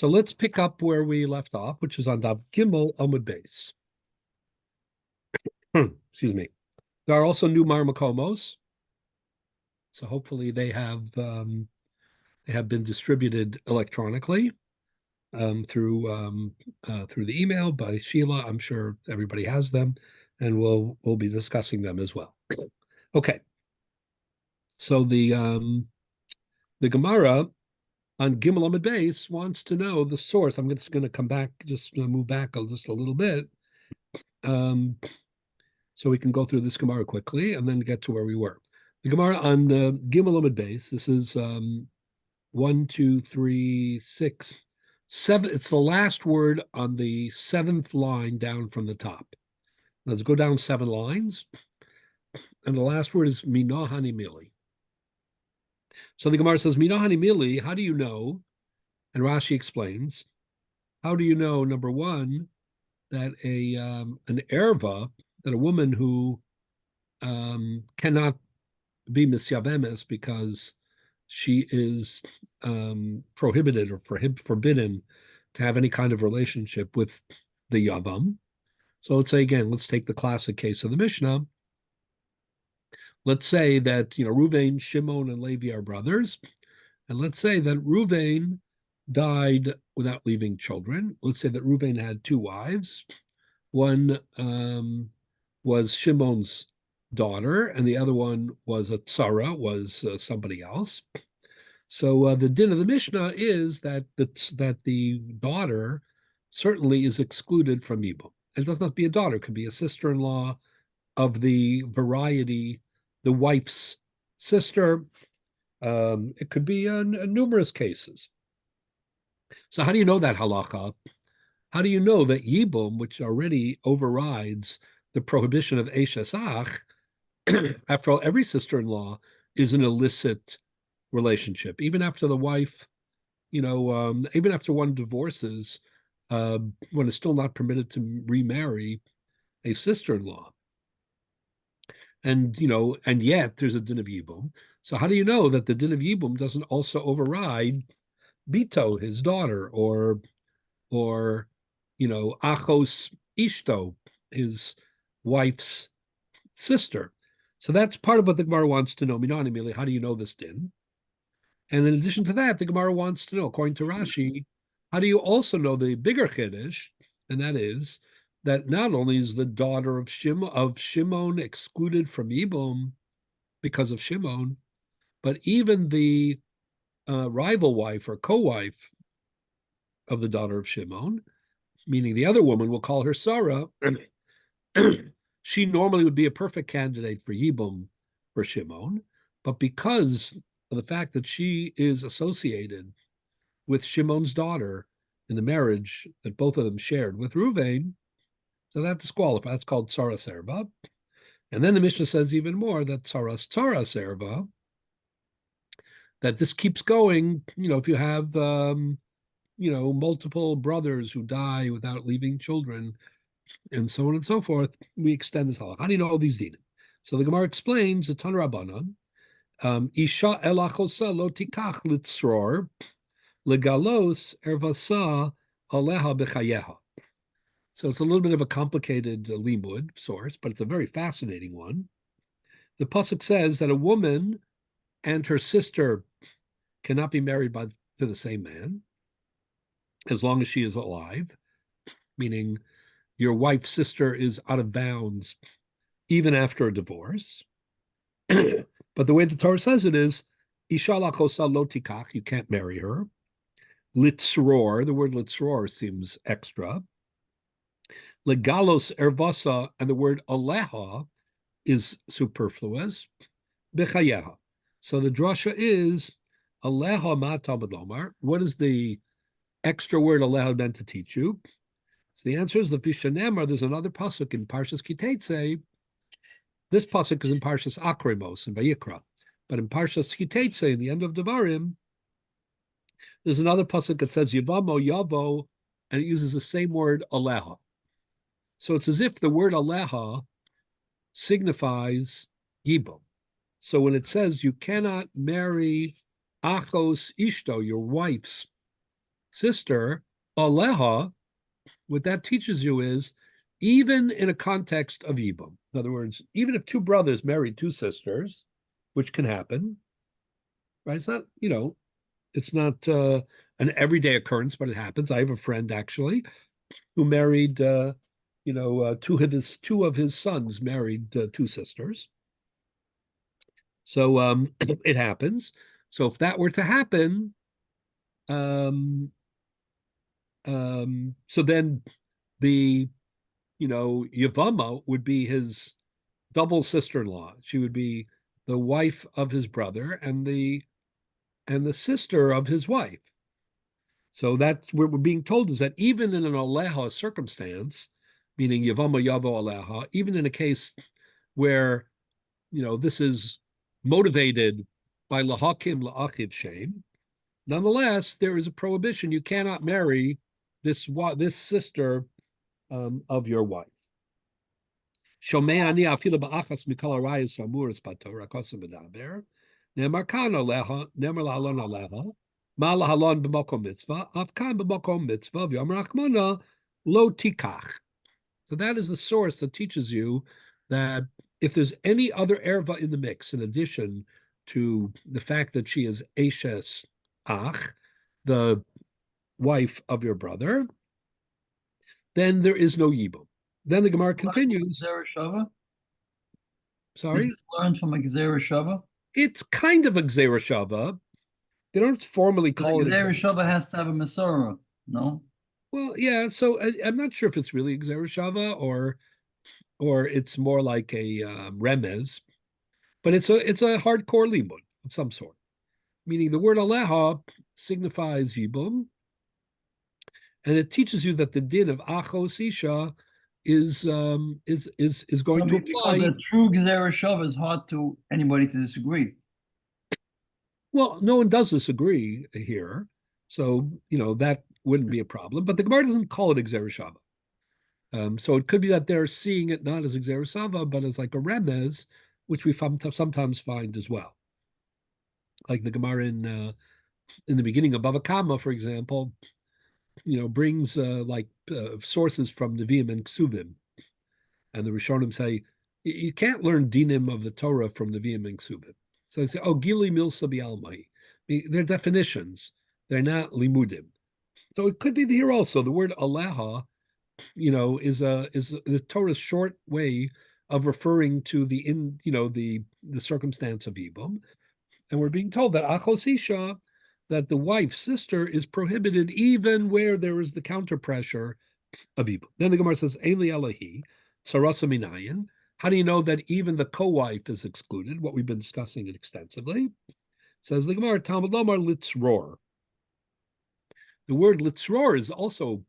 So let's pick up where we left off, which is on Daf Gimel Amud Beis. Excuse me. There are also new Marmakomos, so hopefully they have been distributed electronically through the email by Sheila. I'm sure everybody has them, and we'll be discussing them as well. Okay. So the Gemara on Gimel Amud Beis wants to know the source. I'm just going to come back, just move back just a little bit, so we can go through this Gemara quickly and then get to where we were. The Gemara on Gimel Amud Beis. This is 1, 2, 3, 6, 7. It's the last word on the 7th line down from the top. Let's go down 7 lines, and the last word is Minohani Mili. So the Gemara says, Minohani Mili, how do you know? And Rashi explains, how do you know, number one, that an erva, that a woman who cannot be misyavemes because she is prohibited or forbidden to have any kind of relationship with the yavam. So let's say again, let's take the classic case of the Mishnah. Let's say that Ruvain, Shimon, and Levi are brothers, and let's say that Ruvain died without leaving children. Let's say that Ruvain had 2 wives. One was Shimon's daughter, and the other one was a tzara, was somebody else. So the din of the Mishnah is that the daughter certainly is excluded from Yibum. It does not be a daughter; it could be a sister-in-law of the variety, the wife's sister. It could be numerous cases. So how do you know that halacha? How do you know that Yibum, which already overrides the prohibition of Eshes Ach, after all, every sister-in-law is an illicit relationship. Even after the wife, even after one divorces, one is still not permitted to remarry a sister-in-law. And yet there's a din of Yibum. So how do you know that the din of Yibum doesn't also override Bito, his daughter, or Achos Ishto, his wife's sister? So that's part of what the Gemara wants to know. Minani, how do you know this din? And in addition to that, the Gemara wants to know, according to Rashi, how do you also know the bigger chiddush? And that is that not only is the daughter of Shimon excluded from Yibum because of Shimon, but even the rival wife or co-wife of the daughter of Shimon, meaning the other woman, we'll call her Sarah, she normally would be a perfect candidate for Yibum for Shimon, but because of the fact that she is associated with Shimon's daughter in the marriage that both of them shared with Ruvain, so that disqualifies. That's called Tzara Serva. And then the Mishnah says even more that Tzara Serva, that this keeps going, if you have multiple brothers who die without leaving children, and so on and so forth, we extend this halakha. How do you know all these dinim? So the Gemara explains the Tan Rabbanan, Isha elachosa lo tikach litzror legalos ervasa aleha bechayeha. So it's a little bit of a complicated limud source, but it's a very fascinating one. The pasuk says that a woman and her sister cannot be married to the same man as long as she is alive, meaning your wife's sister is out of bounds even after a divorce. But the way the Torah says it is, Isha lachosa lo tikach, you can't marry her. Litzror, the word litzror seems extra. Legalos ervasa, and the word aleha is superfluous. Bechayeha. So the drasha is, aleha ma Talmud lomar. What is the extra word aleha meant to teach you? So the answer is the Vishanemar. There's another pasuk in Parshas Kitetse. This pasuk is in Parshas Akremos in Vayikra, but in Parshas Kitetse, in the end of Devarim, there's another pasuk that says Yavamo Yavo, and it uses the same word aleha. So it's as if the word aleha signifies Yibum. So when it says you cannot marry Achos Ishto, your wife's sister, aleha, what that teaches you is even in a context of Yibum, in other words, even if two brothers married two sisters, which can happen, right? It's not an everyday occurrence, but it happens. I have a friend actually who married, two of his sons married two sisters. So it happens. So if that were to happen, um, so then the Yavama would be his double sister-in-law. She would be the wife of his brother and the sister of his wife. So that's what we're being told is that even in an aleha circumstance, meaning Yavama Yavo aleha, even in a case where this is motivated by lahakim laachiv shame, nonetheless there is a prohibition. You cannot marry this sister of your wife. Shomei ani afilu ba'achas mikol harayos amuras b'Torah kosim b'daber. Nemar kan aleha, nemar lahalon aleha, ma lahalon b'makom mitzvah, av kan b'makom mitzvah, v'yomer Rachmana lo tikach. So that is the source that teaches you that if there's any other erva in the mix, in addition to the fact that she is Eshes Ach, the wife of your brother, then there is no yibum. Then the Gemara continues. Sorry? Is this learned from a Gezerah Shava? It's kind of a Gzera Shava. They don't formally call it. Gezerah Shava has to have a Masorah, no? Well, yeah. So I'm not sure if it's really a Gzera Shava or it's more like a remez, but it's a hardcore limud of some sort. Meaning the word aleha signifies yibum, and it teaches you that the din of achos isha is going to apply. The true Gezerah Shava is hard to anybody to disagree. Well, no one does disagree here, so that wouldn't be a problem. But the Gemara doesn't call it a Gzera Shava. So it could be that they're seeing it not as a Gzera Shava, but as like a remez, which we sometimes find as well. Like the Gemara in the beginning of Bava Kama, for example, brings sources from Nevi'im and Ksuvim, and the Rishonim say you can't learn dinim of the Torah from Nevi'im and Ksuvim. So they say, oh, Gili Milsa Bi'almai. They're definitions. They're not limudim. So it could be here also. The word aleha, is the Torah's short way of referring to the circumstance of Yibum. And we're being told that achos isha, that the wife's sister is prohibited even where there is the counter pressure of Yibum. Then the Gemara says, Eli Elahi, Sarasa Minayin. How do you know that even the co-wife is excluded? What we've been discussing it extensively. Says the Gemara, Talmud Lomar Litzror. The word litzror is also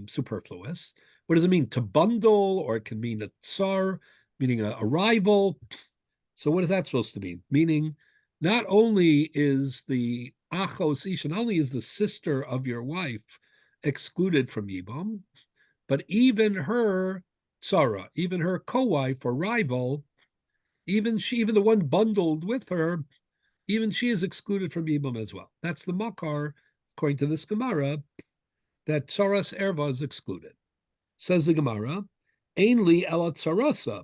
superfluous. What does it mean? To bundle, or it can mean a tsar, meaning a rival. So what is that supposed to mean? Meaning, not only is the achos isha, not only is the sister of your wife excluded from Yibum, but even her tsara, even her co-wife or rival, even the one bundled with her, even she is excluded from Yibum as well. That's the makar, according to this Gemara, that tsaras erva is excluded. Says the Gemara, Ein li ela tsarasa.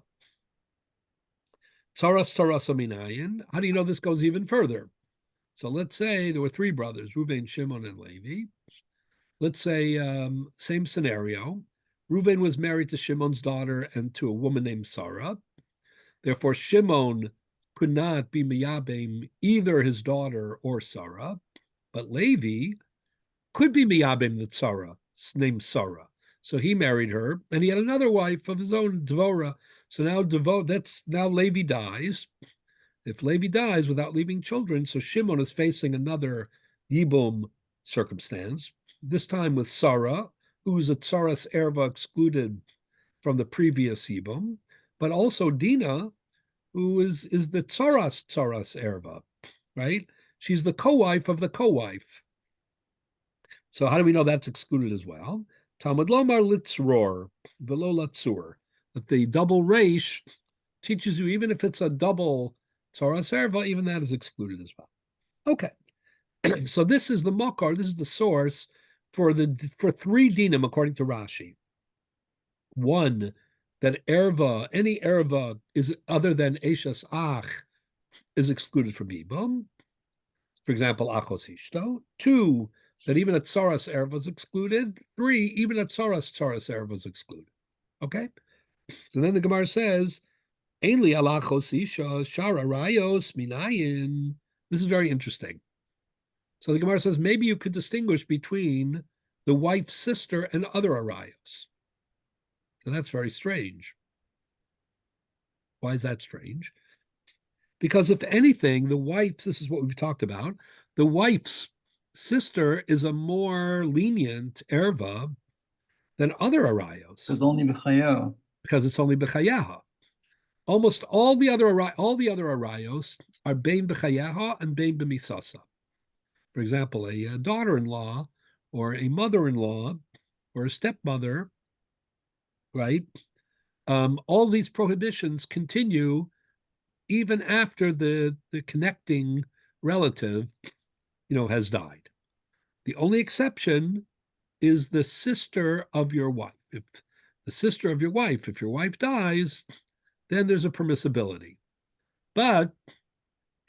Tsaras tsarasa minayin. How do you know this goes even further? So let's say there were three brothers, Reuven, Shimon, and Levi. Let's say same scenario. Reuven was married to Shimon's daughter and to a woman named Sarah. Therefore, Shimon could not be miyabim either his daughter or Sarah, but Levi could be miyabim the Sarah, named Sarah. So he married her, and he had another wife of his own, Dvorah. So now Levi dies. If Levi dies without leaving children, so Shimon is facing another Yibum circumstance, this time with Sarah, who's a Tsaras Erva excluded from the previous Yibum, but also Dina, who is the Tsaras Erva, right? She's the co-wife of the co-wife. So how do we know that's excluded as well? Talmud Lomar Litzror, Velo Latzur, that the double resh teaches you, even if it's a double Tsaras Erva, even that is excluded as well. Okay. So this is the makar, this is the source for three dinim according to Rashi. One, that any erva is other than Eishas Ach is excluded from Yibum. For example, Achos Ishto. Two, that even at Tsaras erva is excluded. Three, even at Tsaras erva is excluded. Okay? So then the Gemara says, Ainli alachos isha shara rayos minayin. This is very interesting. So the Gemara says maybe you could distinguish between the wife's sister and other arayos. So that's very strange. Why is that strange? Because if anything, the wife's, this is what we've talked about, the wife's sister is a more lenient erva than other arayos. Because it's only b'chayaha. Almost all the other arayos are bein b'chayaha and bein b'misasa. For example, a daughter-in-law or a mother-in-law or a stepmother, right? All these prohibitions continue even after the connecting relative, has died. The only exception is the sister of your wife. If your wife dies, then there's a permissibility. But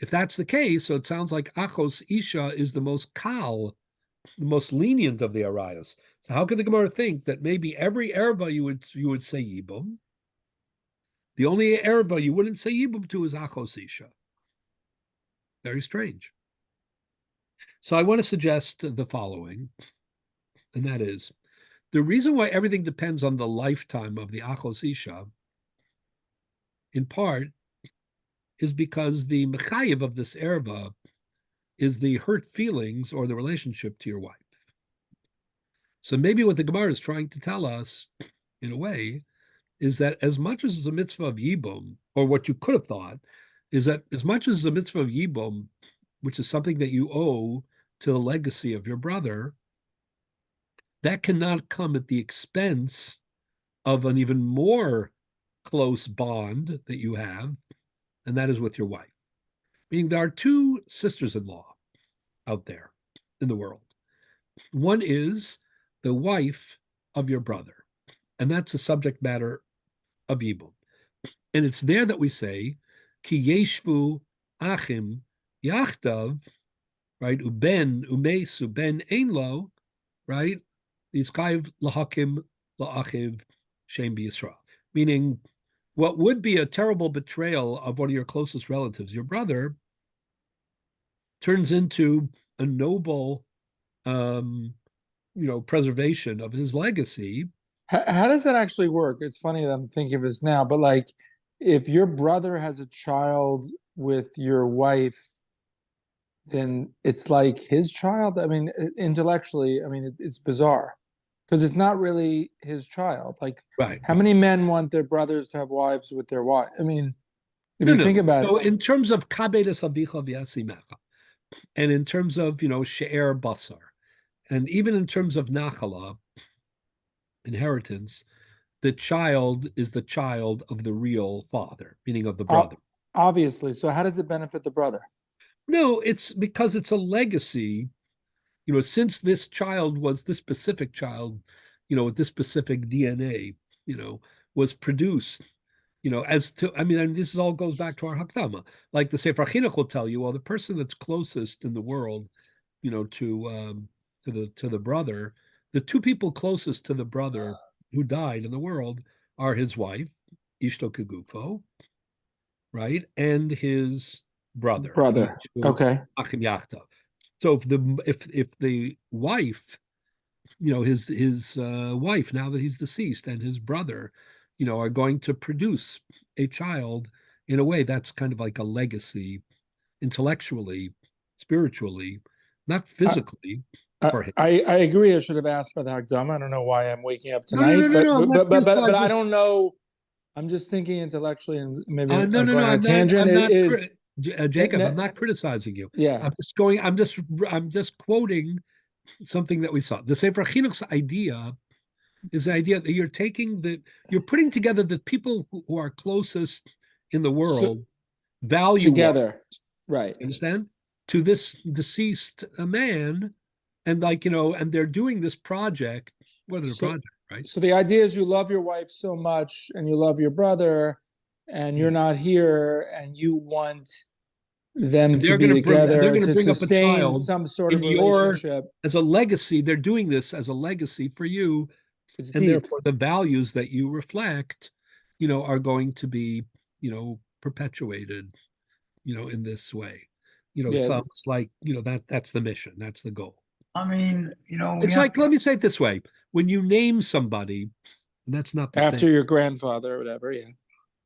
if that's the case, so it sounds like Achos Isha is the most kal, the most lenient of the arayos. So how could the Gemara think that maybe every erva you would say yibum? The only erva you wouldn't say yibum to is Achos Isha. Very strange. So I want to suggest the following, and that is, the reason why everything depends on the lifetime of the Achos Isha, in part, is because the mechayev of this erva is the hurt feelings or the relationship to your wife. So maybe what the Gemara is trying to tell us, in a way, is that as much as it's a mitzvah of yibum, or what you could have thought, is that as much as it's a mitzvah of yibum, which is something that you owe to the legacy of your brother, that cannot come at the expense of an even more close bond that you have, and that is with your wife. Meaning there are two sisters-in-law out there in the world. One is the wife of your brother, and that's the subject matter of Yibum. And it's there that we say, Ki yeshvu achim yachtav, right? Uben umes uben ein lo, right? Yizchayv lahakim laachiv shem b'Yisrael. Meaning, what would be a terrible betrayal of one of your closest relatives, your brother, turns into a noble, preservation of his legacy. How does that actually work? It's funny that I'm thinking of this now, but like, if your brother has a child with your wife, then it's like his child. I mean, intellectually, it's bizarre because it's not really his child. Like, right. How many men want their brothers to have wives with their wife? I mean, if you think about it. So in terms of kabedes avicha v'yasimecha, and in terms of, she'er basar, and even in terms of nachala, inheritance, the child is the child of the real father, meaning of the brother. Obviously. So how does it benefit the brother? No, it's because it's a legacy. Since this child was this specific child, with this specific DNA, was produced, this all goes back to our Hakdama. Like the Sefer Chinuch will tell you, well, the person that's closest in the world, to the brother, the two people closest to the brother who died in the world are his wife, Ishto Kegufo, right, and his brother. Okay. Achim Yachta. So if the wife, his wife, now that he's deceased, and his brother, are going to produce a child in a way that's kind of like a legacy, intellectually, spiritually, not physically. I agree. I should have asked by the Hakdama. I don't know why I'm waking up tonight, No. But I don't know. I'm just thinking intellectually, and maybe I'm going on a tangent. Jacob, I'm not criticizing you. Yeah, I'm just quoting something that we saw. The Sefer Chinuch's idea is the idea that you're putting together the people who are closest in the world, value together, right? Understand? To this deceased man, And like, and they're doing this project, whether the So, project, right? so the idea is you love your wife so much and you love your brother and you're not here and you want them And to be they're together going to to bring up a sustain child some sort in of your, relationship. as a legacy. They're doing this as a legacy for you. It's And deep. therefore the values that you reflect, are going to be, perpetuated, in this way. It's Yeah. almost like, that's the mission. That's the goal. I mean, we It's have like, let me say it this way. When you name somebody, and that's not the After same. your grandfather or whatever, yeah.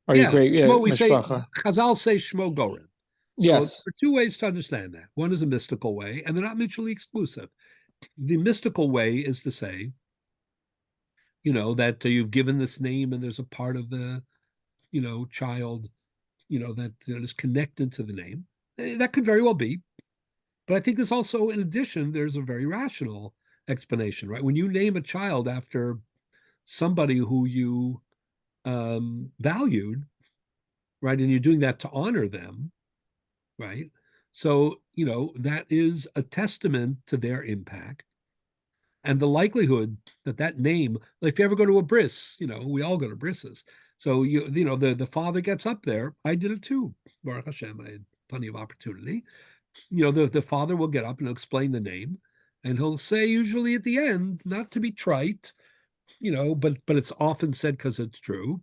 Or your Yeah, great, yeah, Shmo, we say, mishpacha. Chazal say Shmo Goren. So there Yes. are two ways to understand that. One is a mystical way, and they're not mutually exclusive. The mystical way is to say, that you've given this name and there's a part of the, child, that is connected to the name. That could very well be. But I think there's also, in addition, there's a very rational explanation, right? When you name a child after somebody who you valued, right, and you're doing that to honor them, right? So, that is a testament to their impact and the likelihood that that name, like if you ever go to a bris, we all go to brisses. So the father gets up there. I did it too. Baruch Hashem, I had plenty of opportunity. The father will get up and explain the name, and he'll say usually at the end, not to be trite, but it's often said because it's true.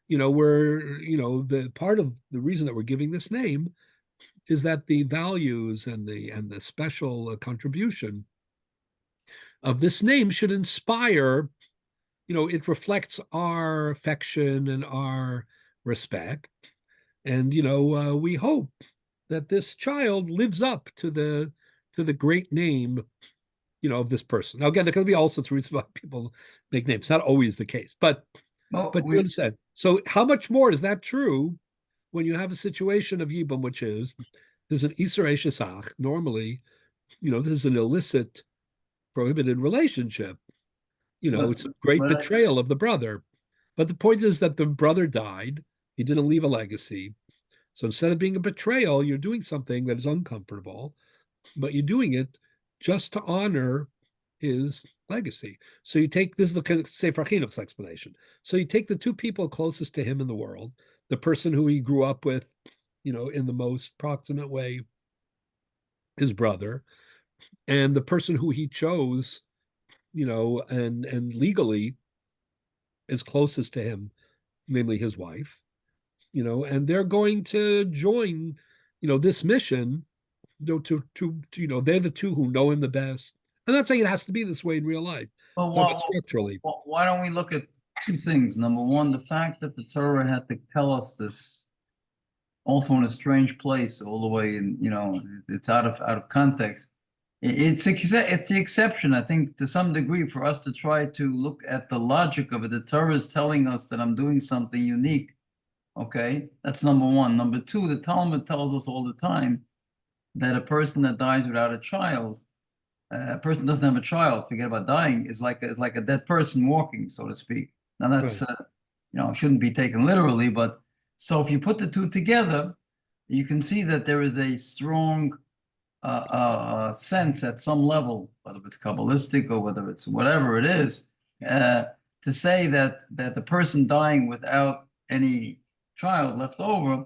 We're the part of the reason that we're giving this name is that the values and the special contribution of this name should inspire, it reflects our affection and our respect. And, we hope that this child lives up to the great name, of this person. Now, again, there can be all sorts of reasons why people make names. It's not always the case, but well, you understand. So how much more is that true when you have a situation of Yibum, which is there's an Isser Eshesach. Normally, this is an illicit, prohibited relationship. but, It's a great but betrayal of the brother. But the point is that the brother died. He didn't leave a legacy. So instead of being a betrayal, you're doing something that is uncomfortable, but you're doing it just to honor his legacy. So you take this is the Sefer Chinuch's explanation. So you take the two people closest to him in the world, the person who he grew up with, in the most proximate way, his brother, and the person who he chose, and legally is closest to him, namely his wife, and they're going to join, this mission, they're the two who know him the best. I'm not saying it has to be this way in real life. But structurally. why don't we look at two things? Number one, the fact that the Torah had to tell us this also in a strange place all the way, and it's out of context. It's the exception, I think, to some degree, for us to try to look at the logic of it. The Torah is telling us that I'm doing something unique. Okay, that's number one. Number two, the Talmud tells us all the time that a person that dies without a child, a person doesn't have a child, forget about dying, is like a dead person walking, so to speak. Now that's Right. shouldn't be taken literally, but so if you put the two together, you can see that there is a strong sense at some level, whether it's Kabbalistic or whether it's whatever it is, to say that the person dying without any child left over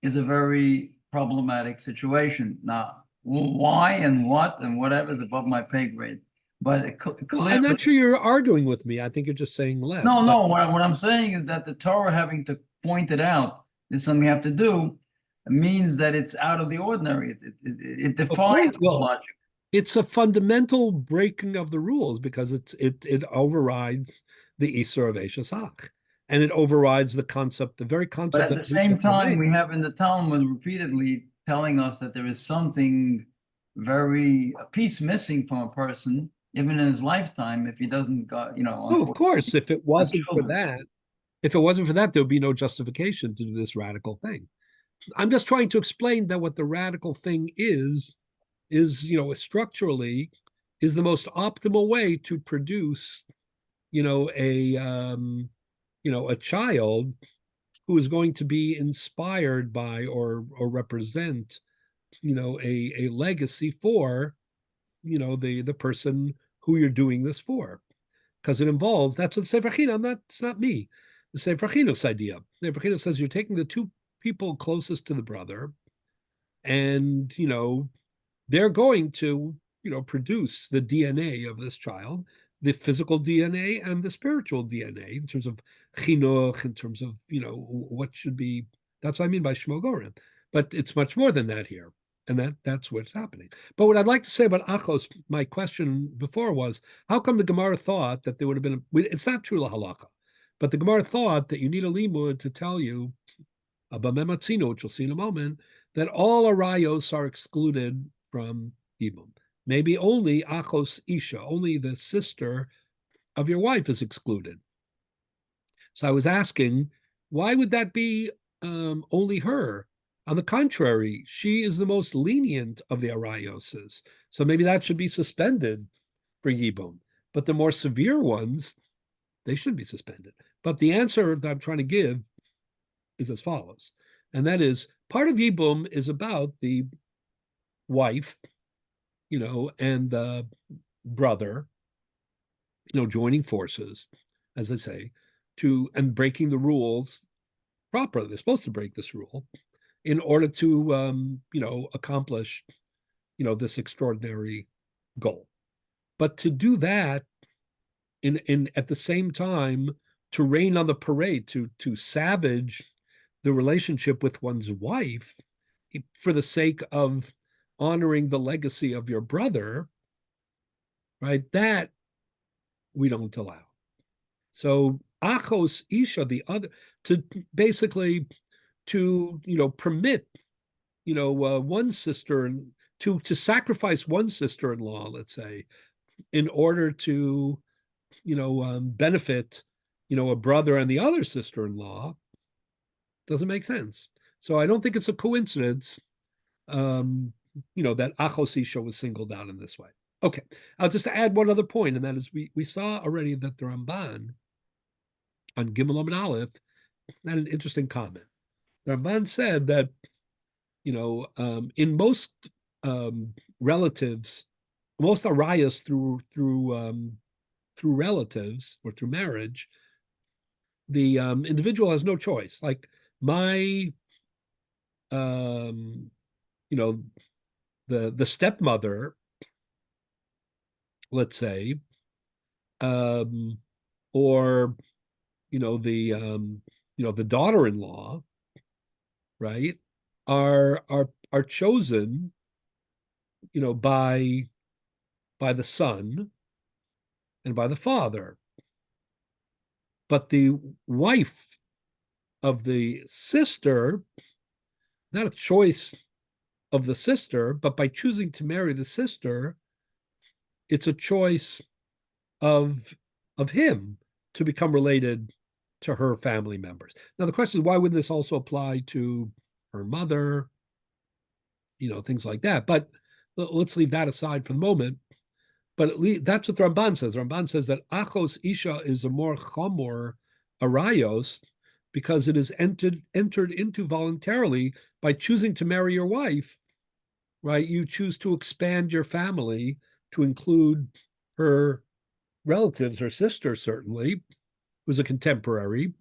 is a very problematic situation. Now, why and what and whatever is above my pay grade. But Well, I'm not sure you're arguing with me. I think you're just saying less. no. What I'm saying is that the Torah having to point it out is something you have to do. It means that it's out of the ordinary. It defies logic. It's a fundamental breaking of the rules because it overrides the Isur of Eshesach, and it overrides the very concept. But at the same time, we have in the Talmud repeatedly telling us that there is something a piece missing from a person, even in his lifetime, if he doesn't got, Oh, of course, if it wasn't for that, there would be no justification to do this radical thing. I'm just trying to explain that what the radical thing is structurally is the most optimal way to produce, a child who is going to be inspired by or represent, a legacy for, the person who you're doing this for, because it involves, that's what the Sefer Chinuch, it's not me. The Sefer Chinuch's idea. The Sefer Chinuch says you're taking the two people closest to the brother, and they're going to produce the DNA of this child, the physical DNA and the spiritual DNA in terms of chinuch, in terms of what should be. That's what I mean by Shmo Goren. But it's much more than that here, and that's what's happening. But what I'd like to say about Achos, my question before was, how come the Gemara thought that there would have been? It's not true lahalacha, but the Gemara thought that you need a limud to tell you about Mematzino, which we'll see in a moment, that all arayos are excluded from Ibum. Maybe only Achos Isha, only the sister of your wife is excluded. So I was asking, why would that be only her? On the contrary, she is the most lenient of the arayoses. So maybe that should be suspended for Yibum. But the more severe ones, they should be suspended. But the answer that I'm trying to give is as follows. And that is, part of Yibum is about the wife, and the brother, joining forces, as I say, and breaking the rules properly. They're supposed to break this rule in order to, accomplish, this extraordinary goal. But to do that in at the same time, to rain on the parade, to savage the relationship with one's wife for the sake of honoring the legacy of your brother, right? That we don't allow. So Achos Isha, the other, to basically permit, one sister to sacrifice one sister-in-law, let's say, in order to, benefit, a brother and the other sister-in-law, doesn't make sense. So I don't think it's a coincidence, that Achos Isha was singled out in this way. Okay, I'll just add one other point, and that is we saw already that the Ramban on Gimel Amud Aleph had an interesting comment. The Ramban said that, in most relatives, most arayas through relatives or through marriage, the individual has no choice. Like my, the stepmother, let's say, or the daughter-in-law, right, are chosen, by the son and by the father. But the wife of the sister, not a choice of the sister, but by choosing to marry the sister, it's a choice of him to become related to her family members. Now, the question is, why wouldn't this also apply to her mother, things like that? But let's leave that aside for the moment. But at least that's what the Ramban says. The Ramban says that Achos Isha is a more chamor arayos because it is entered into voluntarily by choosing to marry your wife, right? You choose to expand your family to include her relatives, her sister certainly, who's a contemporary,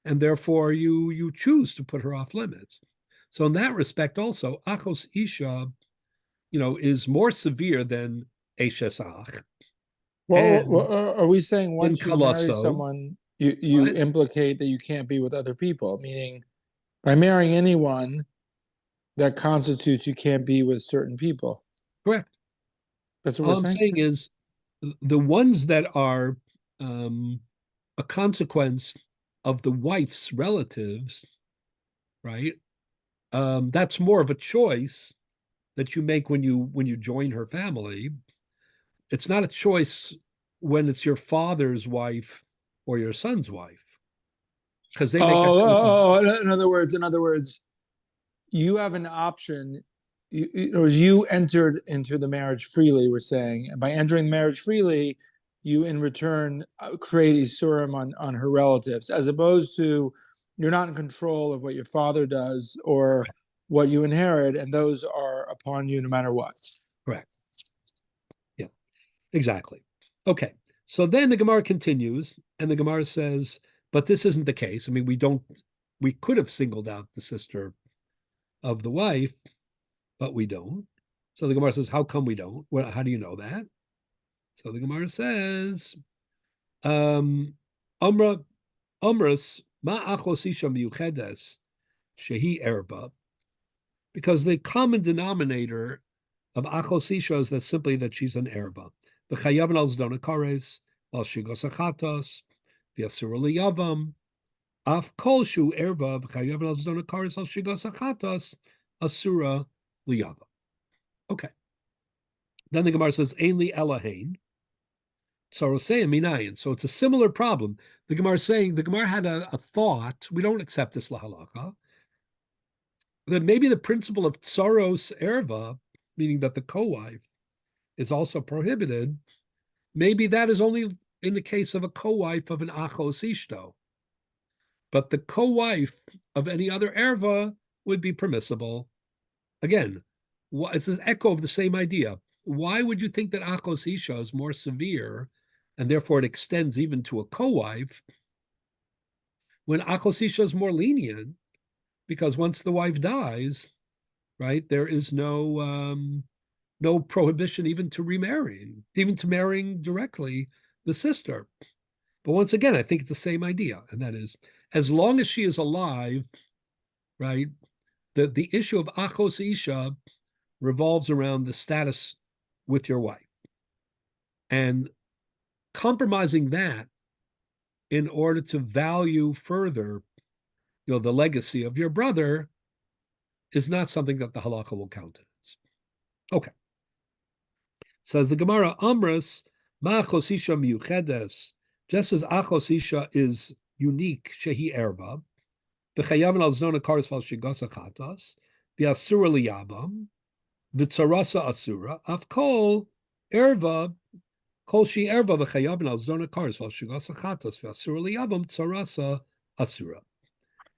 and therefore you choose to put her off limits. So in that respect also, Achos Isha, is more severe than Eshes Ach. Well, are we saying once you marry Kalaso, someone, you What? implicate that you can't be with other people? Meaning, by marrying anyone, that constitutes you can't be with certain people. Correct. That's what All we're I'm saying? saying is the ones that are a consequence of the wife's relatives, right? That's more of a choice that you make when you join her family. It's not a choice when it's your father's wife or your son's wife, because they make that choice. In other words, you have an option. You entered into the marriage freely, we're saying. And by entering the marriage freely, you in return create isurim on her relatives, as opposed to you're not in control of what your father does or what you inherit, and those are upon you no matter what. Correct. Exactly. Okay. So then the Gemara continues, and the Gemara says, but this isn't the case. I mean, we could have singled out the sister of the wife, but we don't. So the Gemara says, how come we don't? Well, how do you know that? So the Gemara says, Umras ma achos isha miyuchedes shehi erba, because the common denominator of achos isha is that simply that she's an erba. V'chayavan al zdona kares, al shigos achatos, v'yasur liyavam, af kol shu erba, v'chayavan al zdona kares, al shigos achatos, asura liyavam. Okay. Then the Gemara says, Ein li elahain, Sorosei minayin. So it's a similar problem. The Gemara is saying, the Gemara had a thought, we don't accept this lahalacha, that maybe the principle of tsaros erva, meaning that the co-wife is also prohibited, maybe that is only in the case of a co-wife of an achos ishto. But the co-wife of any other erva would be permissible. Again, it's an echo of the same idea. Why would you think that achos isha is more severe, and therefore it extends even to a co-wife, when achos isha is more lenient? Because once the wife dies, right, there is no prohibition even to remarrying, even to marrying directly the sister. But once again, I think it's the same idea, and that is, as long as she is alive, right, the issue of achos isha revolves around the status with your wife, and compromising that in order to value further, the legacy of your brother is not something that the halakha will countenance. Okay. Says the Gemara, Amras, ma achos isha miyuchedes, just as achos isha is unique, shehi erva, v'chayavan al zona kares val shigasa chatas, v'asura liyabam, v'tzarasa asura, af kol erva, kol shi erva v'chayavan al zona kares val shigasa chatas, v'asura liyabam, tzarasa asura.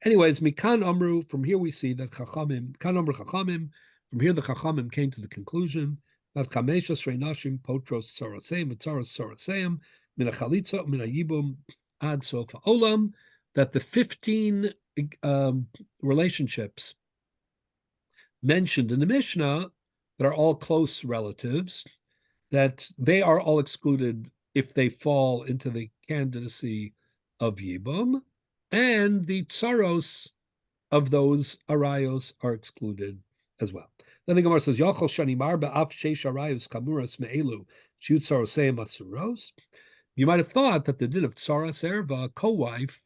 Anyways, mikan amru, from here we see that chachamim, kan amru chachamim, from here the chachamim came to the conclusion that chamesh asrei nashim potros tzaraseim, v'tzaras tzaraseim, min hachalitza, min hayibum, ad sof ha'olam, that the 15 relationships mentioned in the Mishnah that are all close relatives, that they are all excluded if they fall into the candidacy of Yibum, and the tsaros of those arayos are excluded as well. Then the Gemara says, Yochel shanimar ba'af sheish arayos kamuras me'elu shiut tsaroseim asuros. You might have thought that the din of tsaras erva, co-wife,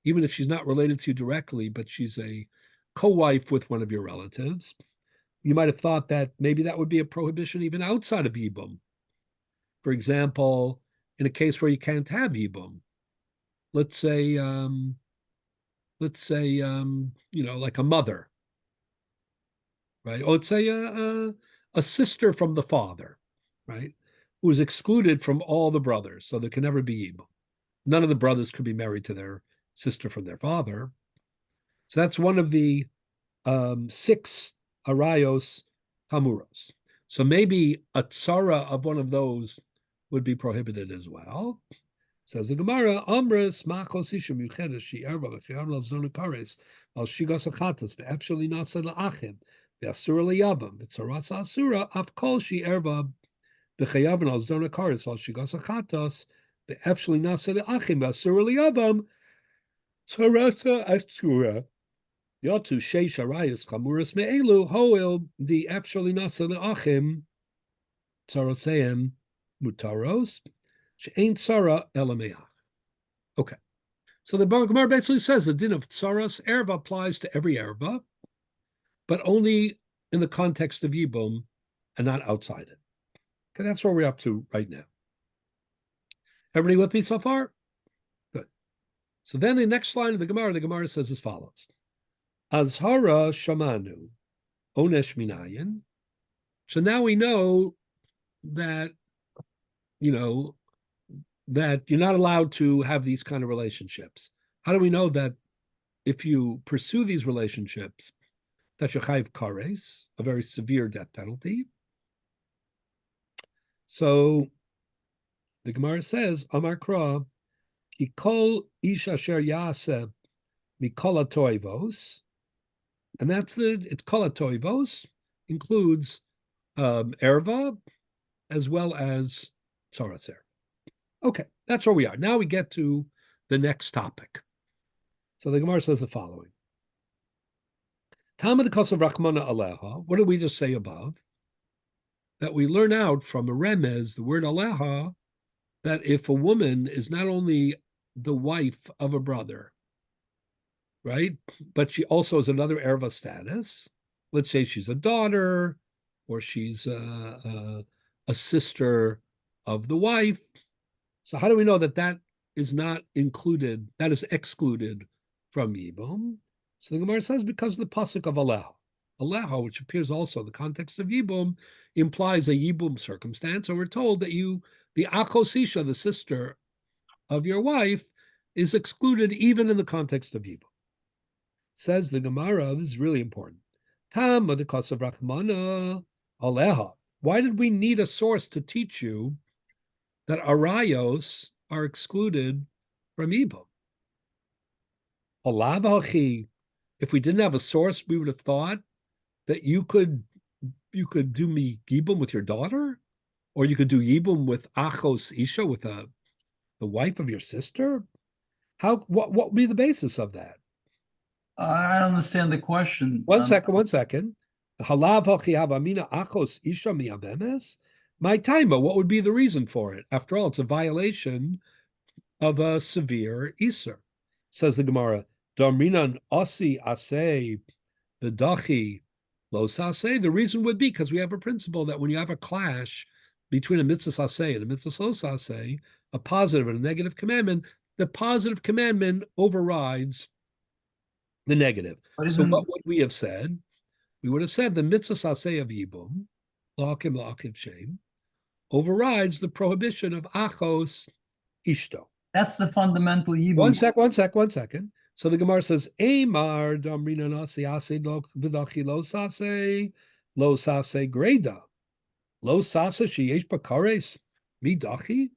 even if she's not related to you directly, but she's a co-wife with one of your relatives, you might have thought that maybe that would be a prohibition even outside of Yibum. For example, in a case where you can't have Yibum, let's say, like a mother, right? Or let's say a sister from the father, right? Who is excluded from all the brothers, so there can never be Yibum. None of the brothers could be married to their sister from their father. So that's one of the 6 arayos kamuros. So maybe a tsara of one of those would be prohibited as well. Says the Gemara, Amris machos isha miuchedes she erva v'chiyam l'zona kares al shigas achatas ve'efshali nasa la'achim ve'asura liyavam v'tzaras asura af kol she erva v'chiyam l'zona kares al shigas achatas ve'efshali nasa la'achim ve'asura liyavam tzarasa asura yotu sheish arayos chamuras me'elu hoel the efshali nasa la'achim tzaraseim mutaros. Ain't Sarah elameach. Okay. So the Gemara basically says the din of tsaras erva applies to every erva, but only in the context of Yibum and not outside it. Okay, that's where we're up to right now. Everybody with me so far? Good. So then the next line of the Gemara says as follows. Azhara shamanu onesh minayin. So now we know that, that you're not allowed to have these kind of relationships. How do we know that if you pursue these relationships, that you're chayiv kares, a very severe death penalty? So The Gemara says, Amar Kra, Ki kol ish asher yaseh mikol hatoivos, and it's kol hatoivos, includes erva as well as tzoras erva. Okay, that's where we are. Now we get to the next topic. So the Gemara says the following. Talmud Kosav Rachmana Aleha, what did we just say above? That we learn out from a remez, the word Aleha, that if a woman is not only the wife of a brother, right, but she also has another erva status, let's say she's a daughter or she's a sister of the wife. So how do we know that that is not included, that is excluded from Yibum? So the Gemara says because of the pasuk of Aleha. Aleha, which appears also in the context of Yibum, implies a Yibum circumstance. So we're told that the Achos Isha, the sister of your wife, is excluded even in the context of Yibum. Says the Gemara, this is really important. Tam Adikasav Rachmana Aleha. Why did we need a source to teach you that arayos are excluded from Yibum? If we didn't have a source, we would have thought that you could do me Yibum with your daughter, or you could do Yibum with Achos Isha, with the wife of your sister. What would be the basis of that? I don't understand the question. One second. Halav amina Achos Isha miabemes. My timer, what would be the reason for it? After all, it's a violation of a severe Isser. Says the Gemara, Darminan Osi Aseh Bedachi Los Aseh. The reason would be because we have a principle that when you have a clash between a mitzvah aseh and a mitzvah los aseh, a positive and a negative commandment, the positive commandment overrides the negative. So what would we have said? We would have said the mitzvah aseh of Yibum, la'akim la'akim shem, overrides the prohibition of achos ishto. That's the fundamental Yibum. One second. So the Gemara says, Eimar damrina nasi ase v'dachi lo sase greda. Lo sase sheyesh bakares midachi.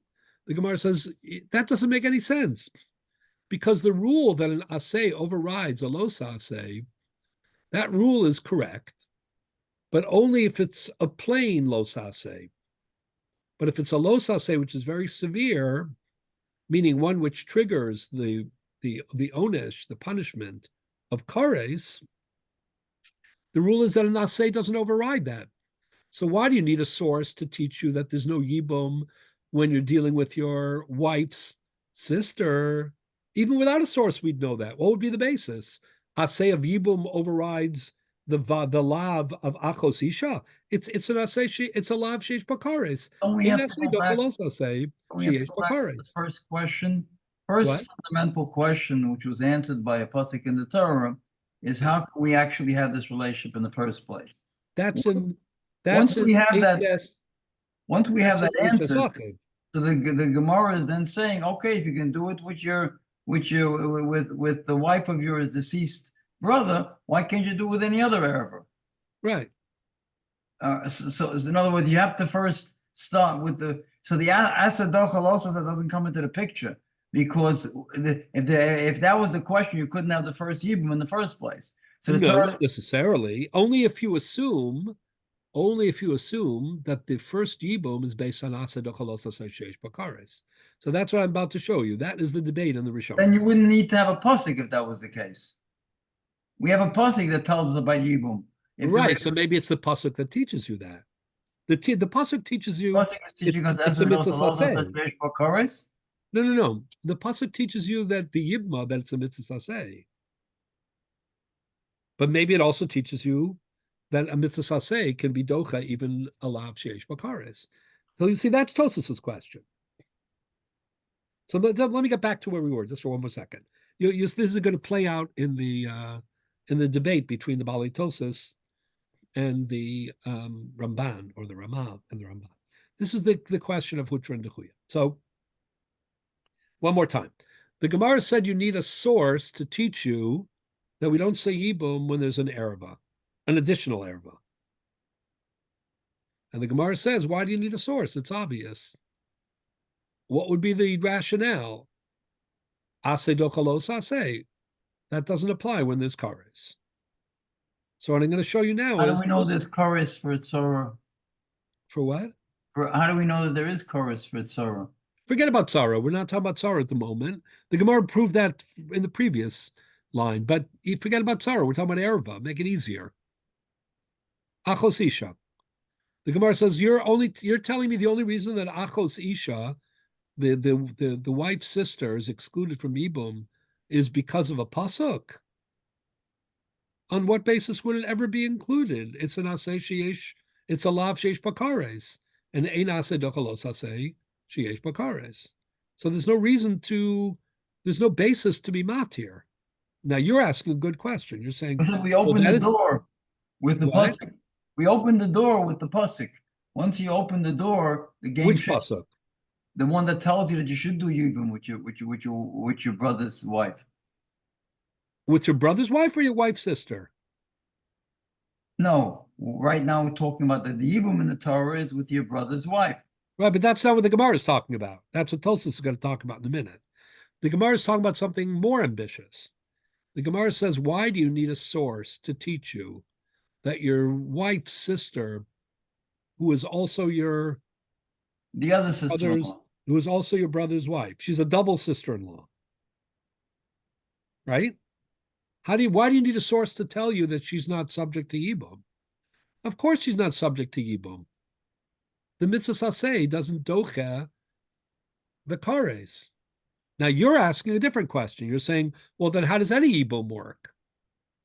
The Gemara says, that doesn't make any sense. Because the rule that an aseh overrides a lo sase, that rule is correct, but only if it's a plain lo sase. But if it's a lo sase, which is very severe, meaning one which triggers the onesh, the punishment of kares, the rule is that an aseh doesn't override that. So why do you need a source to teach you that there's no yibum when you're dealing with your wife's sister? Even without a source, we'd know that. What would be the basis? Aseh of yibum overrides the lav of achos isha. It's an aseh. It's a lav sheish bakares. We have to go back sheish bakares. the first question. First fundamental question, which was answered by a pasuk in the Torah, is how can we actually have this relationship in the first place? Once we have that answer, so the Gemara is then saying, okay, if you can do it with the wife of your deceased brother, why can't you do it with any other Arab? Right. So in other words, you have to first start with the asadocha losa that doesn't come into the picture, because if that was the question, you couldn't have the first yibum in the first place. So not necessarily. Only if you assume that the first yibum is based on asadocha losa sheish bakares. So that's what I'm about to show you. That is the debate in the Rishon. Then you wouldn't need to have a pasuk if that was the case. We have a pasuk that tells us about yibum. Right, so maybe it's the pasuk that teaches you that. The pasuk teaches you. Pasuk is teaching us it's the mitzvah saseh. bakares. No. The pasuk teaches you that v'yibma, that it's a mitzvah saseh. But maybe it also teaches you that a mitzvah saseh can be docha even a lav sheish bakares. So you see, that's Tosas's question. So let me get back to where we were just for one more second. This is going to play out in the debate between the Bali Tosas and the Ramban, or the Ramah and the Ramban. This is the question of Hutra and Dechuya. So one more time. The Gemara said you need a source to teach you that we don't say Yibum when there's an Ereva, an additional Ereva. And the Gemara says, why do you need a source? It's obvious. What would be the rationale? Ase dochalos ase. That doesn't apply when there's kares. So what I'm going to show you now How do is we know there's chorus for Tzora? for what? How do we know that there is chorus for Tzora? Forget about Tzara. We're not talking about Tzara at the moment. The Gemara proved that in the previous line, but you forget about Tzara. We're talking about Erva. Make it easier. Achos Isha. The Gemara says you're telling me the only reason that Achos Isha, the wife's sister, is excluded from Ibum is because of a pasuk. On what basis would it ever be included? It's an aseh sheyesh. It's a lav sheyesh bakares, and ein aseh dochalos aseh sheyesh bakares. So there's no basis to be mat here. Now you're asking a good question. You're saying We open the door with the what? pasuk. We open the door with the pasuk. Once you open the door, the game. Which pasuk? The one that tells you that you should do yibum with your brother's wife. With your brother's wife or your wife's sister? No, right now we're talking about the yibum in the Torah is with your brother's wife. Right, but that's not what the Gemara is talking about. That's what Tosfos is going to talk about in a minute. The Gemara is talking about something more ambitious. The Gemara says, why do you need a source to teach you that your wife's sister, who is also the other sister-in-law, who is also your brother's wife, she's a double sister-in-law, right? Why do you need a source to tell you that she's not subject to Yibum? Of course she's not subject to Yibum. The mitzvah saseh doesn't docha the kares. Now you're asking a different question. You're saying, well, then how does any Yibum work?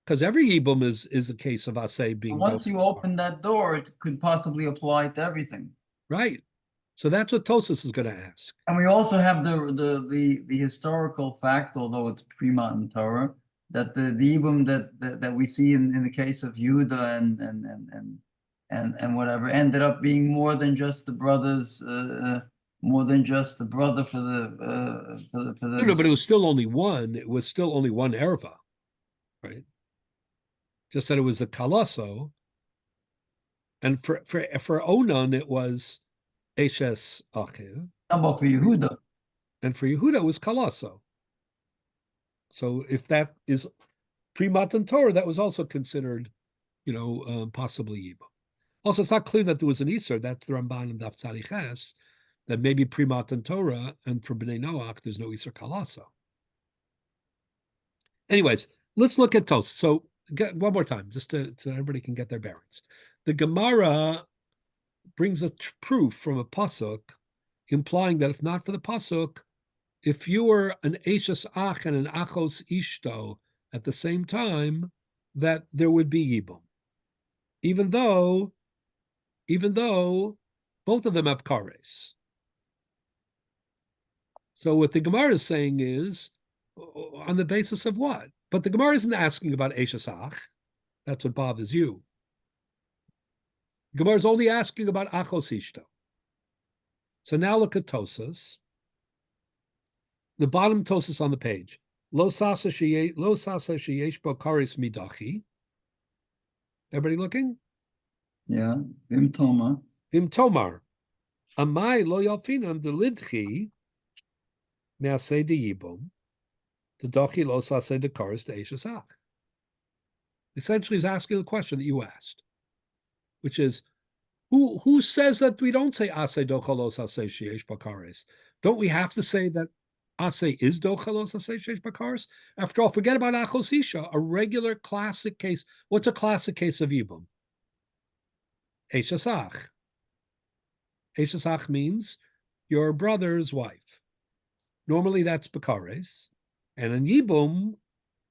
Because every Yibum is a case of aseh being. Once you open that door, it could possibly apply to everything. Right. So that's what Tosfos is going to ask. And we also have the historical fact, although it's pre-Matan Torah, that the Yibum that we see in the case of Yehuda and whatever ended up being more than just the brothers, more than just the brother for the. No, but it was still only one. It was still only one erva, right? Just that it was a kalaso, and for Onan it was Eshes Achiv. How about for Yehuda? And for Yehuda it was kalaso. So if that is pre-Matan Torah, that was also considered, possibly Yibum. Also, it's not clear that there was an Isser. That's the Ramban and Daf Tzadi Ches, that maybe pre-Matan Torah and for Bnei Noach, there's no Isser Kalaso. Anyways, let's look at Tosfos. So one more time, just so everybody can get their bearings. The Gemara brings a proof from a pasuk, implying that if not for the pasuk, if you were an Eshes Ach and an Achos Ishto at the same time, that there would be Yibum. Even though both of them have kares. So what the Gemara is saying is, on the basis of what? But the Gemara isn't asking about Eshes Ach. That's what bothers you. The Gemara is only asking about Achos Ishto. So now look at Tosfos. The bottom Tosfos on the page. Lo sasa sheyesh bo kares midachi. Everybody looking? Yeah, Vim Tomar. Vim Tomar. Amai lo yalfinan delidchi me'aseh de yibum. Dedachi lo sasa de kares de Eshes Ach. Essentially, is asking the question that you asked, which is, who says that we don't say aseh dochalos aseh sheyesh bakares? Don't we have to say that aseh is dochalos aseh sheyesh bakares? After all, forget about achos isha, a regular classic case. What's a classic case of yibum? Eshes Ach. Eshes Ach means your brother's wife. Normally that's bakares, and in yibum,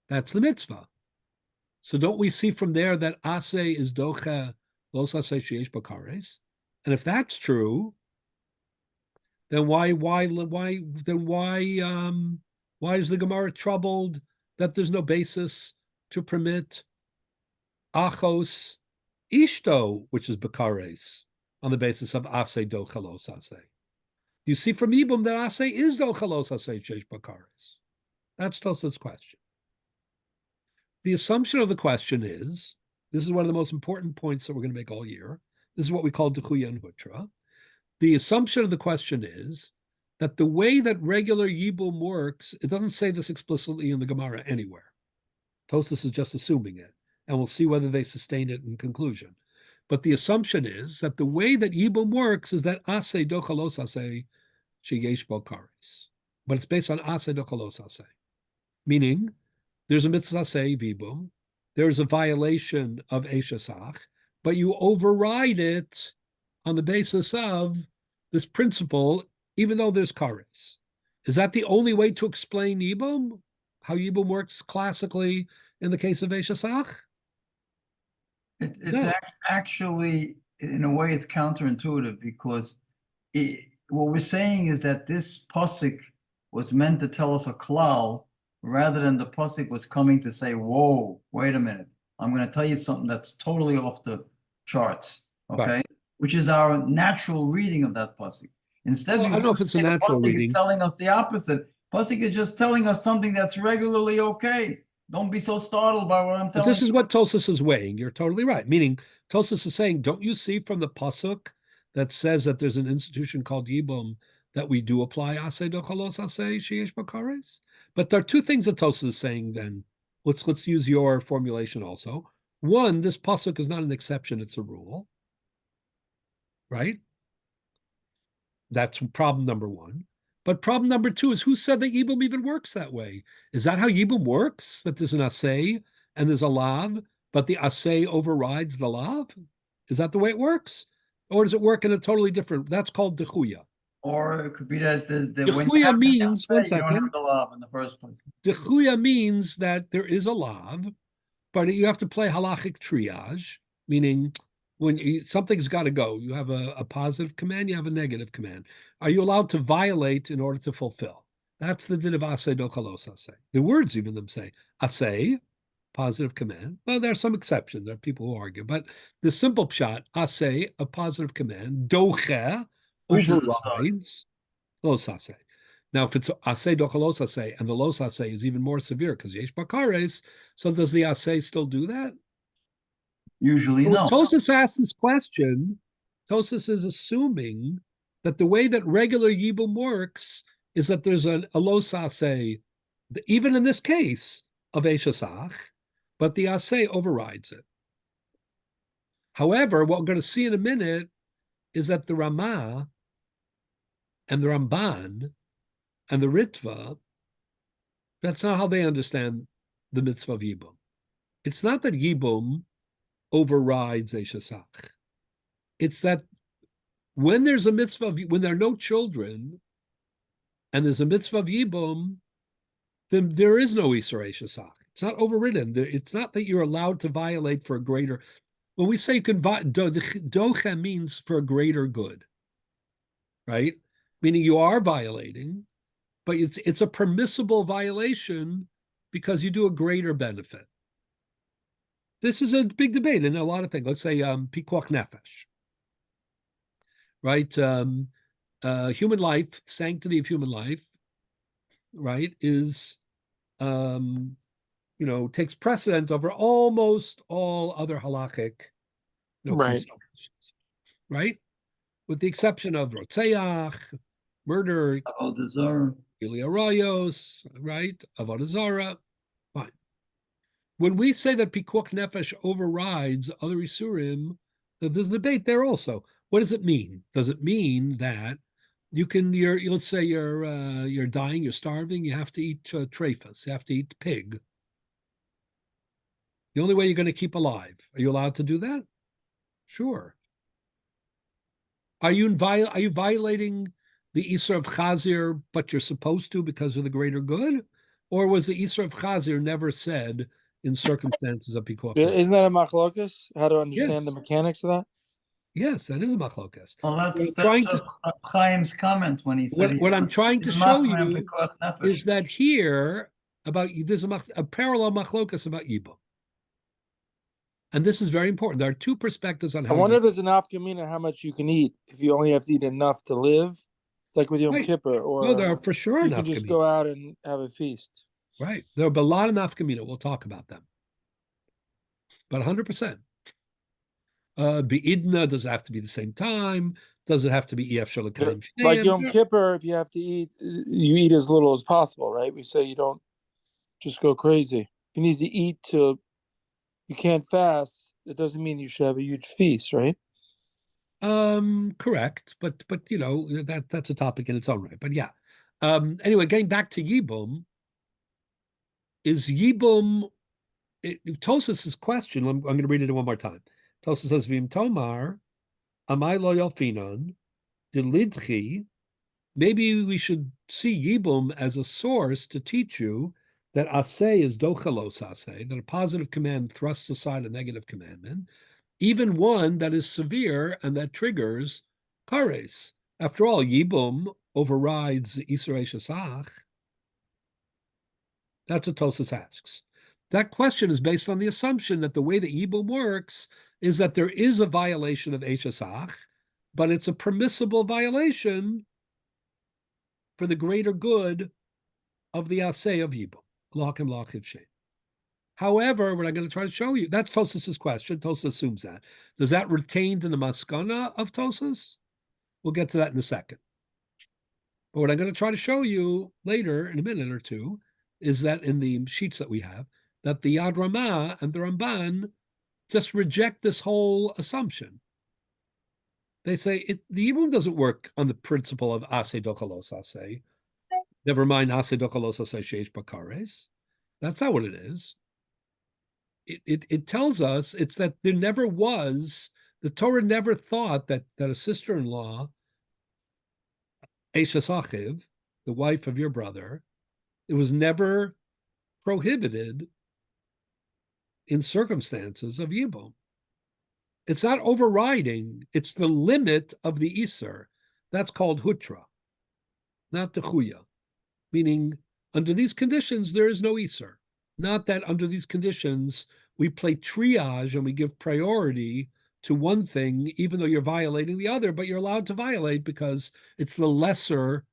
that's the mitzvah. So don't we see from there that aseh is docha los aseh sheyesh bakares? And if that's true, then why is the Gemara troubled that there's no basis to permit achos ishto, which is bakares, on the basis of aseh docha los aseh? You see from Ibum that aseh is docha los aseh sheyesh bakares. That's Tosfos' question. The assumption of the question is, this is one of the most important points that we're going to make all year. This is what we call Dechuya and Hutra. The assumption of the question is that the way that regular Yibum works, it doesn't say this explicitly in the Gemara anywhere. Tosfos is just assuming it, and we'll see whether they sustain it in conclusion. But the assumption is that the way that Yibum works is that aseh dochalos aseh sheyesh bo kares. But it's based on aseh dochalos aseh, meaning there's a mitzvah aseh vibum, there's a violation of eshesach, but you override it on the basis of this principle, even though there's kares. Is that the only way to explain Yibum? How Yibum works classically in the case of eshesach? It's No. actually, in a way, it's counterintuitive because what we're saying is that this pasuk was meant to tell us a klal rather than the pasuk was coming to say, whoa, wait a minute. I'm going to tell you something that's totally off the charts, okay? Right. Which is our natural reading of that pasuk. Instead, Well, I don't know if it's a natural pasuk reading. is telling us the opposite. Pasuk is just telling us something that's regularly okay. Don't be so startled by what I'm But telling this you. is what Tosfos is weighing. You're totally right. Meaning, Tosfos is saying, don't you see from the pasuk that says that there's an institution called Yibum that we do apply aseh dochalos aseh sheyesh bakares? But there are two things that Tosfos is saying. Then let's use your formulation also. One, this pasuk is not an exception; it's a rule, right? That's problem number one. But problem number two is who said that Yibum even works that way? Is that how Yibum works? That there's an aseh and there's a lav, but the aseh overrides the lav? Is that the way it works? Or does it work in a totally different? That's called dechuya. Or it could be that when you Dechuya have means, the one you don't have second, the love in the first place. dechuya means that there is a lav, but you have to play halachic triage, meaning when something's got to go, you have a positive command, you have a negative command. Are you allowed to violate in order to fulfill? That's the din of aseh dochalos aseh. The words even them say aseh, positive command. Well, there are some exceptions. There are people who argue, but the simple pshat, aseh, a positive command, doche, Pushes aside. overrides los aseh. Now, if it's aseh dochalos aseh, and the los aseh is even more severe because yesh bakares, so does the aseh still do that? Usually When no. Tosfos asks this question, Tosfos is assuming that the way that regular Yibum works is that there's a los aseh, even in this case of eshesach, but the aseh overrides it. However, what we're going to see in a minute is that the Ramah and the Ramban and the Ritva, that's not how they understand the mitzvah of Yibum. It's not that Yibum overrides eshesach. It's that when there's a mitzvah, when there are no children, and there's a mitzvah of Yibum, then there is no Isur eshesach. It's not overridden. It's not that you're allowed to violate for a greater. When we say you can, docha means for a greater good, right? Meaning you are violating, but it's a permissible violation because you do a greater benefit. This is a big debate in a lot of things. Let's say pikuach nefesh, right? Human life, sanctity of human life, right, is takes precedent over almost all other halachic, Right. presuppositions, right? With the exception of rotzeach, murder, Oh, deserve. Ilya Rayos, right? Avodah Zarah, fine. When we say that pikuach nefesh overrides other isurim, there's a debate there also. What does it mean? Does it mean that let's say you're dying, you're starving, you have to eat trephus, you have to eat pig. The only way you're going to keep alive. Are you allowed to do that? Sure. Are you violating the Isur of Chazir, but you're supposed to because of the greater good? Or was the Isur of Chazir never said in circumstances of pikuach nefesh? Isn't that a machlokas? How to understand Yes. the mechanics of that? Yes, that is a machlokas. Well, that's trying to- Chaim's comment when he said What I'm trying to show you is that here there's a parallel machlokas about Yibum. And this is very important. There are two perspectives on I how wonder if there's an afkamina how much you can eat if you only have to eat enough to live. It's like with Yom Right. Kippur, or No, there are for sure you can just go out and have a feast. Right. There will be a lot of nafkamina. We'll talk about them. But 100%. Beidna, does it have to be the same time? Does it have to be EF Shalakayim? Like Yom Kippur, if you have to eat, you eat as little as possible, right? We say you don't just go crazy. You need to eat till you can't fast. It doesn't mean you should have a huge feast, right? Correct, but that's a topic in its own right. But yeah. Anyway, getting back to Yibum, is Yibum Tosas's question? I'm going to read it one more time. Tosas says, "Vim Tomar, Amai lo Yalfinon, Delidchi." Maybe we should see Yibum as a source to teach you that asay is dochalos asay, that a positive command thrusts aside a negative commandment, even one that is severe and that triggers kares. After all, Yibum overrides Isra Shasach. That's what Tosas asks. That question is based on the assumption that the way that Yibum works is that there is a violation of Eshasach, but it's a permissible violation for the greater good of the Aseh of Yibum. However, what I'm going to try to show you, that's Tosas's question. Tosas assumes that. Does that retained in the maskana of Tosas? We'll get to that in a second. But what I'm going to try to show you later, in a minute or two, is that in the sheets that we have, that the Yad Ramah and the Ramban just reject this whole assumption. They say the Yibum doesn't work on the principle of Aseh Dochalos Aseh. Never mind Aseh Dochalos Aseh Sheish Bakares. That's not what it is. It tells us it's that there never was, the Torah never thought that a sister-in-law, Eshes Achiv, the wife of your brother, it was never prohibited in circumstances of Yibum. It's not overriding, it's the limit of the Iser. That's called Hutra, not Techuya, meaning under these conditions, there is no Iser. Not that under these conditions, we play triage and we give priority to one thing, even though you're violating the other, but you're allowed to violate because it's the lesser,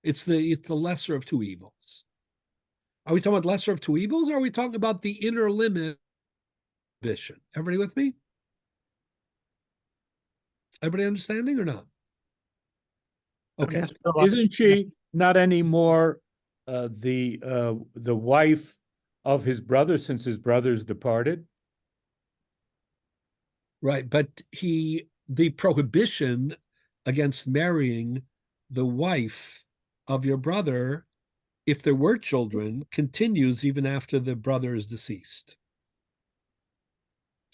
it's the lesser of two evils. Are we talking about lesser of two evils, or are we talking about the inner limit? Everybody with me? Everybody understanding or not? Okay. Isn't she not anymore the wife of his brother since his brother's departed? Right, but the prohibition against marrying the wife of your brother, if there were children, continues even after the brother is deceased.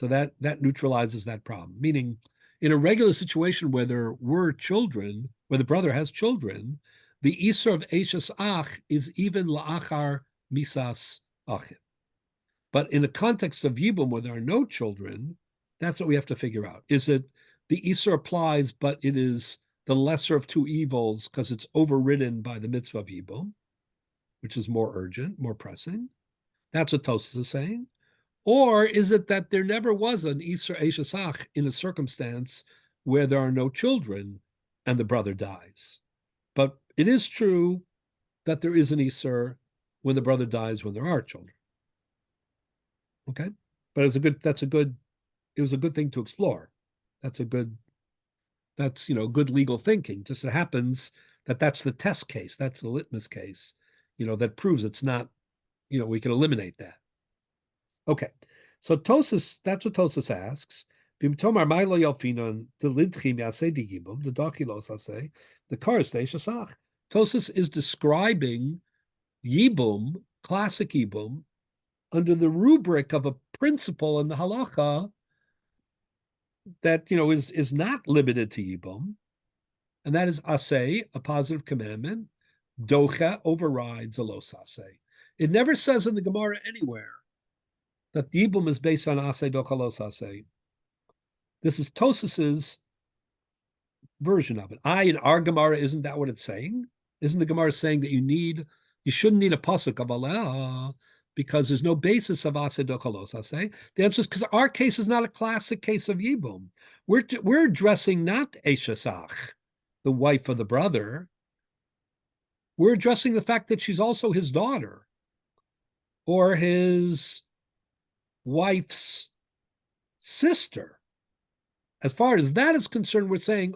So that neutralizes that problem. Meaning, in a regular situation where there were children, where the brother has children, the Isser of Eshes Ach is even la'achar misas achiv. But in the context of Yibum, where there are no children, that's what we have to figure out. Is it the Isser applies, but it is the lesser of two evils because it's overridden by the mitzvah of Yibum, which is more urgent, more pressing? That's what Tosas is saying. Or is it that there never was an Isser Eshesach in a circumstance where there are no children and the brother dies? But it is true that there is an Isser when the brother dies when there are children. Okay? But it was a good thing to explore. That's good legal thinking. Just so happens that that's the test case, that's the litmus case, that proves it's not, we can eliminate that. Okay, so Tosas, that's what Tosas asks. The Tosas is describing Yibum, classic Yibum, under the rubric of a principle in the halacha that is not limited to Yibum, and that is aseh, a positive commandment. Docha overrides a los aseh. It never says in the Gemara anywhere that the Yibum is based on aseh docha los aseh. This is Tosas's version of it. In our Gemara, isn't that what it's saying? Isn't the Gemara saying that you shouldn't need a pasuk of Allah because there's no basis of aseh docha los aseh? The answer is because our case is not a classic case of Yibum. We're addressing not Eshesach, the wife of the brother. We're addressing the fact that she's also his daughter or his wife's sister. As far as that is concerned, we're saying,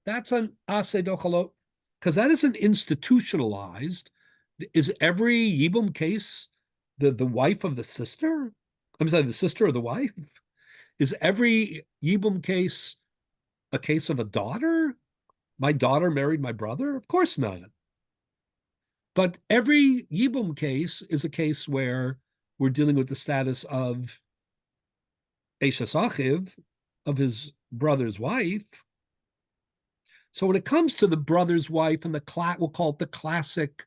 that's an ase dochalo, because that isn't institutionalized. Is every Yibum case the wife of the sister? I'm sorry, the sister of the wife? Is every Yibum case a case of a daughter? My daughter married my brother? Of course not. But every Yibum case is a case where we're dealing with the status of Eshes Achiv, of his brother's wife. So when it comes to the brother's wife and we'll call it the classic,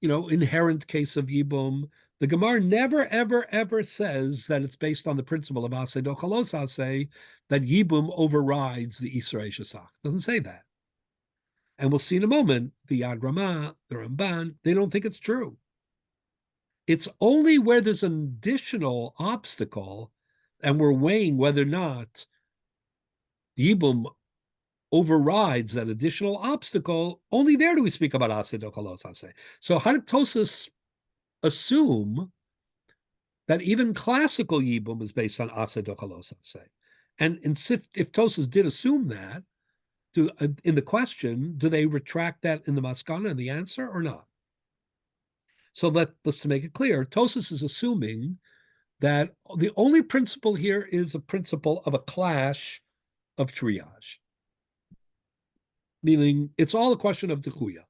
inherent case of Yibum, the Gemara never, ever, ever says that it's based on the principle of Aseh Dochalos Aseh, that Yibum overrides the Isra Eshesach. Doesn't say that. And we'll see in a moment, the Yad Ramah, the Ramban, they don't think it's true. It's only where there's an additional obstacle and we're weighing whether or not Yibum overrides that additional obstacle, only there do we speak about Aseh Dochalos Aseh. So how did Tosas assume that even classical Yibum is based on Aseh Dochalos Aseh? And if Tosas did assume that, in the question, do they retract that in the Maskana and the answer or not? So let's to make it clear, Tosas is assuming that the only principle here is a principle of a clash of triage, meaning it's all a question of Dechuya.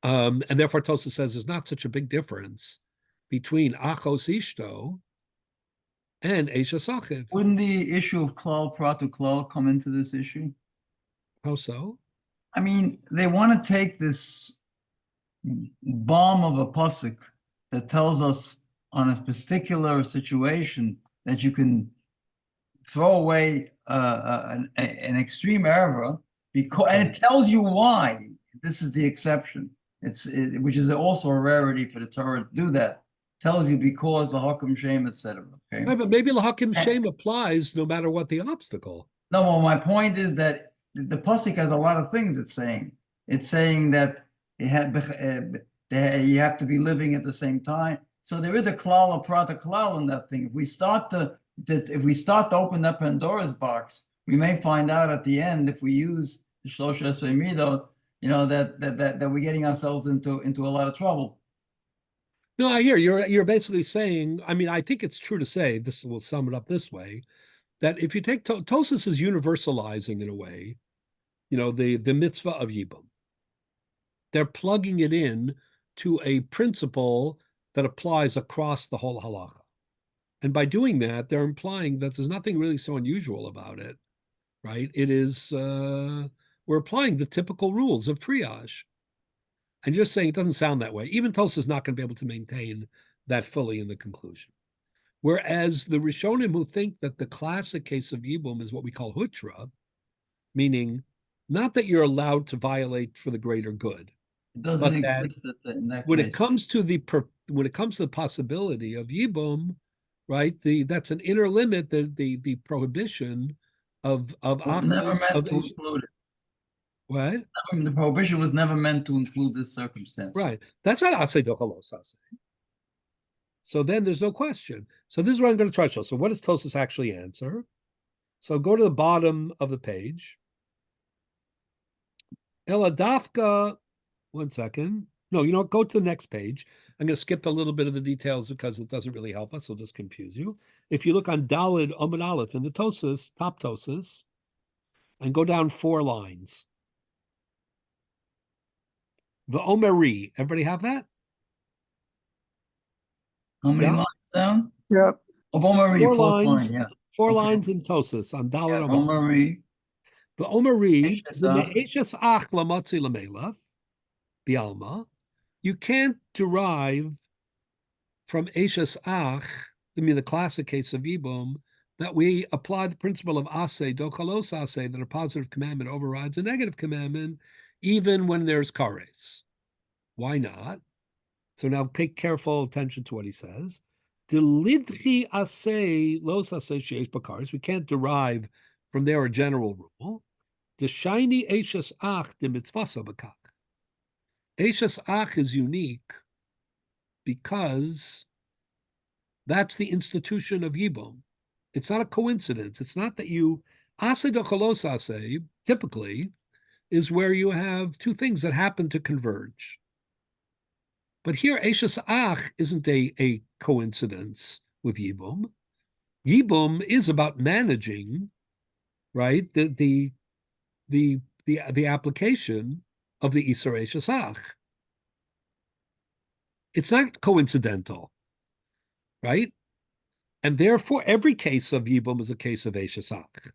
And therefore Tosas says there's not such a big difference between Achos Ishto and Eshes Achiv. Wouldn't the issue of klal pratu klal come into this issue? How so? I mean, they want to take this bomb of a pasuk that tells us on a particular situation that you can throw away an extreme error because, and it tells you why this is the exception. Which is also a rarity for the Torah to do that. Tells you because the Hakim Shem, etc. Okay, Right, but maybe the Hakim Shem applies no matter what the obstacle. No, well, my point is that the pasuk has a lot of things. It's saying that you have to be living at the same time. So there is a klal, a prata klal in that thing. If we start to open up Pandora's box, we may find out at the end, if we use the Shlosha Esrei Midot, that we're getting ourselves into a lot of trouble. No, I hear you're basically saying, I mean, I think it's true to say, this will sum it up this way, that if you take Tosas is universalizing in a way, the mitzvah of Yibum. They're plugging it in to a principle that applies across the whole halacha. And by doing that, they're implying that there's nothing really so unusual about it, right? It is, we're applying the typical rules of triage. And you're saying it doesn't sound that way. Even Tosas is not going to be able to maintain that fully in the conclusion. Whereas the Rishonim who think that the classic case of Yibum is what we call hutra, meaning not that you're allowed to violate for the greater good. It doesn't exist in that when case. it comes to the possibility of Yibum, right? That's an inner limit, the prohibition of was never meant to include it. What? The prohibition was never meant to include this circumstance. Right. That's not Aseh Dochalos Aseh. So then there's no question. So this is what I'm going to try to show. So what does Tosas actually answer? So go to the bottom of the page. Eladafka, one second. No, go to the next page. I'm going to skip a little bit of the details because it doesn't really help us. It'll just confuse you. If you look on Dalid Amud Aleph in the Tosas, top Tosas, and go down 4 lines. The Omeri, everybody have that? How many lines down? Yep. Of Omeri, 4 fourth lines, line, yeah. 4 lines in Tosas on Dalid Amud. Omeri. The Omeri, Eshes Eshes Ach Lamotzi Lamelach, Bialma, you can't derive from Eshes Ach, I mean the classic case of Yibum, that we apply the principle of Aseh, Dochalos Aseh, that a positive commandment overrides a negative commandment, even when there's kares. Why not? So now pay careful attention to what he says. Delidchi Aseh, Los Aseh Sheish Bakares. We can't derive from there a general rule. The shiny Eshes Ach, the mitzvasa bakach. Eshes Ach is unique because that's the institution of Yibum. It's not a coincidence. It's not that you Ase dochalos ase typically is where you have two things that happen to converge. But here, Eishes Ach isn't a coincidence with Yibum. Yibum is about managing, right, the application of the Isar Eishes Ach. It's not coincidental, right? And therefore, every case of Yibum is a case of Eishes Ach.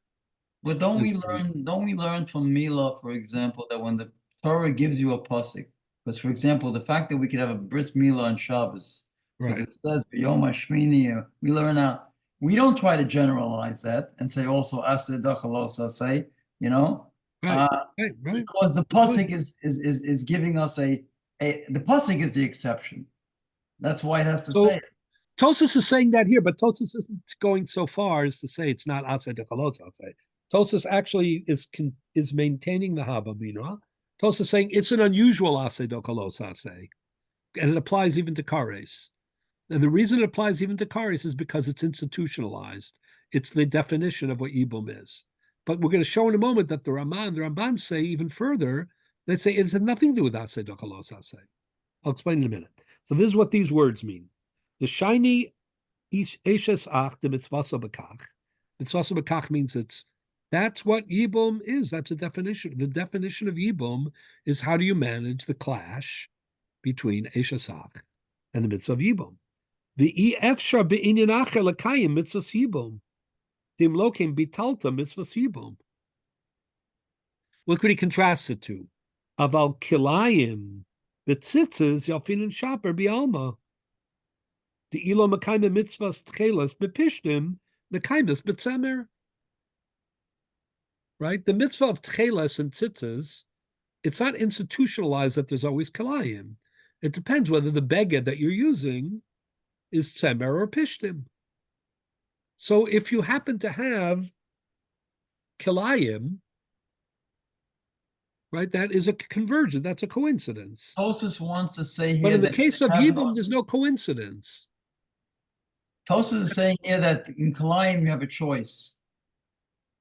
But don't we learn from Mila, for example, that when the Torah gives you a pasuk, because for example, the fact that we could have a brit Mila on Shabbos, because Right. it says B'yom HaShmini, we learn out. We don't try to generalize that and say also Aseh Dachalos Aseh, you know, Right. Right. because the pasuk is giving us the pasuk is the exception. That's why it has to So say it. Tosas is saying that here, but Tosas isn't going so far as to say it's not outside the Chalos outside. Tosas actually is maintaining the Habamina. Tosas is saying it's an unusual Ase do Chalos Ase, and it applies even to Kares. And the reason it applies even to Kares is because it's institutionalized. It's the definition of what Ibum is. But we're going to show in a moment that the Ramah and the Ramban say even further. They say it has nothing to do with Ase do Chalos Ase. I'll explain in a minute. So this is what these words mean. The shiny Eshes Ach de Mitzvasa Bekach. Mitzvasa Bekach means that's what Yibum is. That's a definition. The definition of Yibum is how do you manage the clash between Eshes Ach and the mitzvah of Yibum. The Efshar be'inyan acher lekayim mitzvahs Yibum. Dim lokim bitalta mitzvahs Yibum. Look what he contrasts it to. Aval kilayim betzitzes yalfin and shaper bialma. The ilo mekayim mitzvahs tchelas bepishtim mekayim betzemer. Right? The mitzvah of tchelas and tzitzes, it's not institutionalized that there's always kilayim. It depends whether the beged that you're using is tzemer or pishtim. So if you happen to have kilayim, right, that is a conversion. That's a coincidence. Tosfos wants to say here But in the that case of Yibum, there's no coincidence. Tosfos is saying here that in Kalayim you have a choice,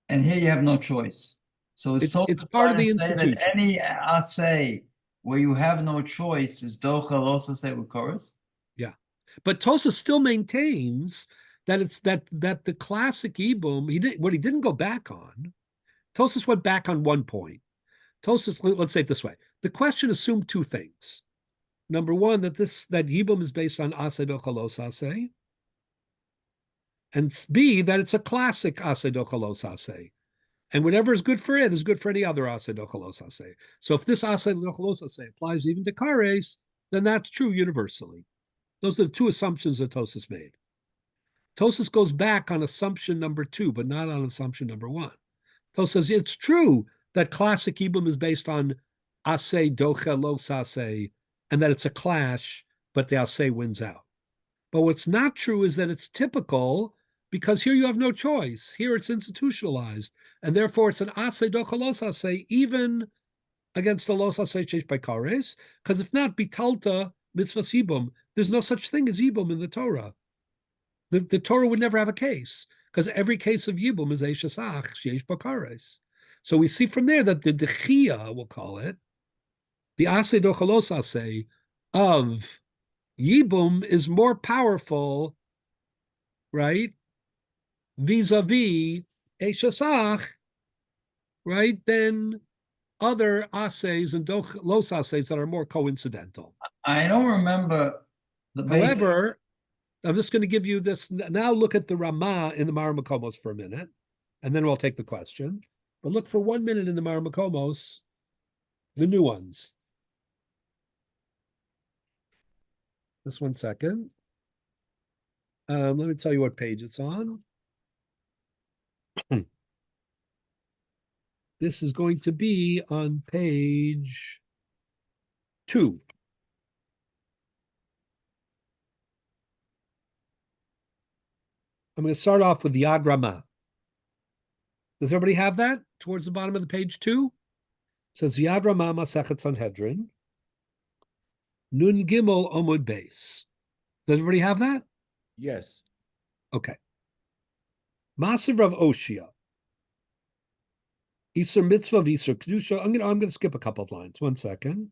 and here you have no choice. So It's Tosfos part of trying the to say that institution. any asay where you have no choice is docha also say with chorus. Yeah, but Tosa still maintains that it's that the classic Yibum, he didn't go back on. Tosas went back on one point. Tosas, let's say it this way: the question assumed two things. Number one, that Yibum is based on Aseh Dochalos Aseh, and B, that it's a classic Aseh Dochalos Aseh. And whatever is good for it is good for any other Aseh Dochalos Aseh. So if this Aseh Dochalos Aseh applies even to Kares, then that's true universally. Those are the two assumptions that Tosas made. Tosas goes back on assumption number two, but not on assumption number one. Tosas says it's true that classic Ibum is based on Aseh Dochalos Aseh, and that it's a clash, but the Aseh wins out. But what's not true is that it's typical, because here you have no choice. Here it's institutionalized, and therefore it's an Aseh Dochalos Aseh, even against the Los Aseh Sheish by Kares, because if not, Bitalta Mitzvahs Yibum, there's no such thing as Yibum in the Torah. The Torah would never have a case, because every case of Yibum is Eishes Ach Sheish by Kares. So we see from there that the Dechia, we'll call it, the Aseh Dochalos Aseh of Yibum is more powerful, right, vis-a-vis Eishes Ach, right, than other Ases and Los Ases that are more coincidental. I don't remember the basic. However, I'm just going to give you this. Now look at the Ramah in the Maramakomos for a minute, and then we'll take the question. But look for 1 minute in the Maramakomos, the new ones. Just 1 second. Let me tell you what page it's on. This is going to be on page 2. I'm going to start off with the Yad Ramah. Does everybody have that towards the bottom of the page 2? It says Yad Ramah Masechet Sanhedrin, Nun Gimel Omud Beis. Does everybody have that? Yes. Okay. Masiv Rav Oshia. Isur mitzvah, Isur kedusha. I'm gonna skip a couple of lines. 1 second.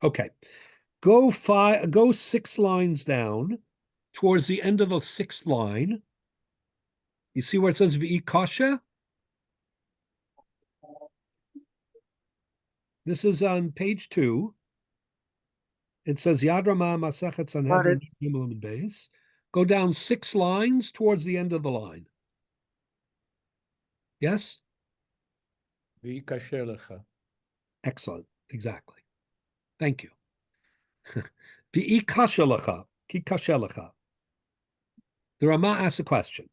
Okay. Go 6 lines down towards the end of the 6th line. You see where it says V'i kasha? This is on page 2. It says Yad Ramah Masechet Sanhedrin Gimel Beis. Go down 6 lines towards the end of the line. Yes? Excellent. Exactly. Thank you. V'i kasha lecha, ki kasha lecha. The Ramah asks a question.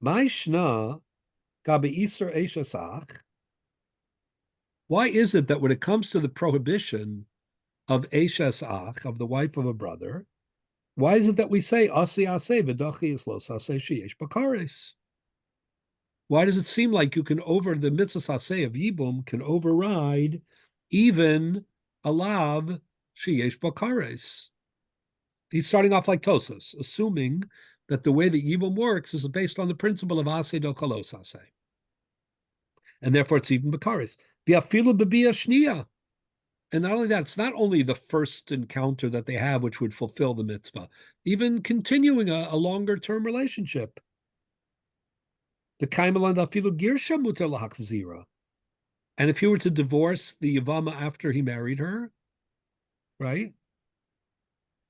My shna gabi iser eshasach. Why is it that when it comes to the prohibition of eshasach, of the wife of a brother, why is it that we say asi ase v'dachi islos ase sheyesh bakares? Why does it seem like you can the mitzvah ase of yibum can override even a lav sheyesh bakares? He's starting off like Tosas, assuming that the way that Yibum works is based on the principle of Ase do Kalos Ase. And therefore it's even Bakaris. Biafilu b'bia shnia. And not only that, it's not only the first encounter that they have, which would fulfill the mitzvah, even continuing a longer term relationship. The Kaimalan afilu girsha muter lahachzira. And if he were to divorce the Yavama after he married her, right?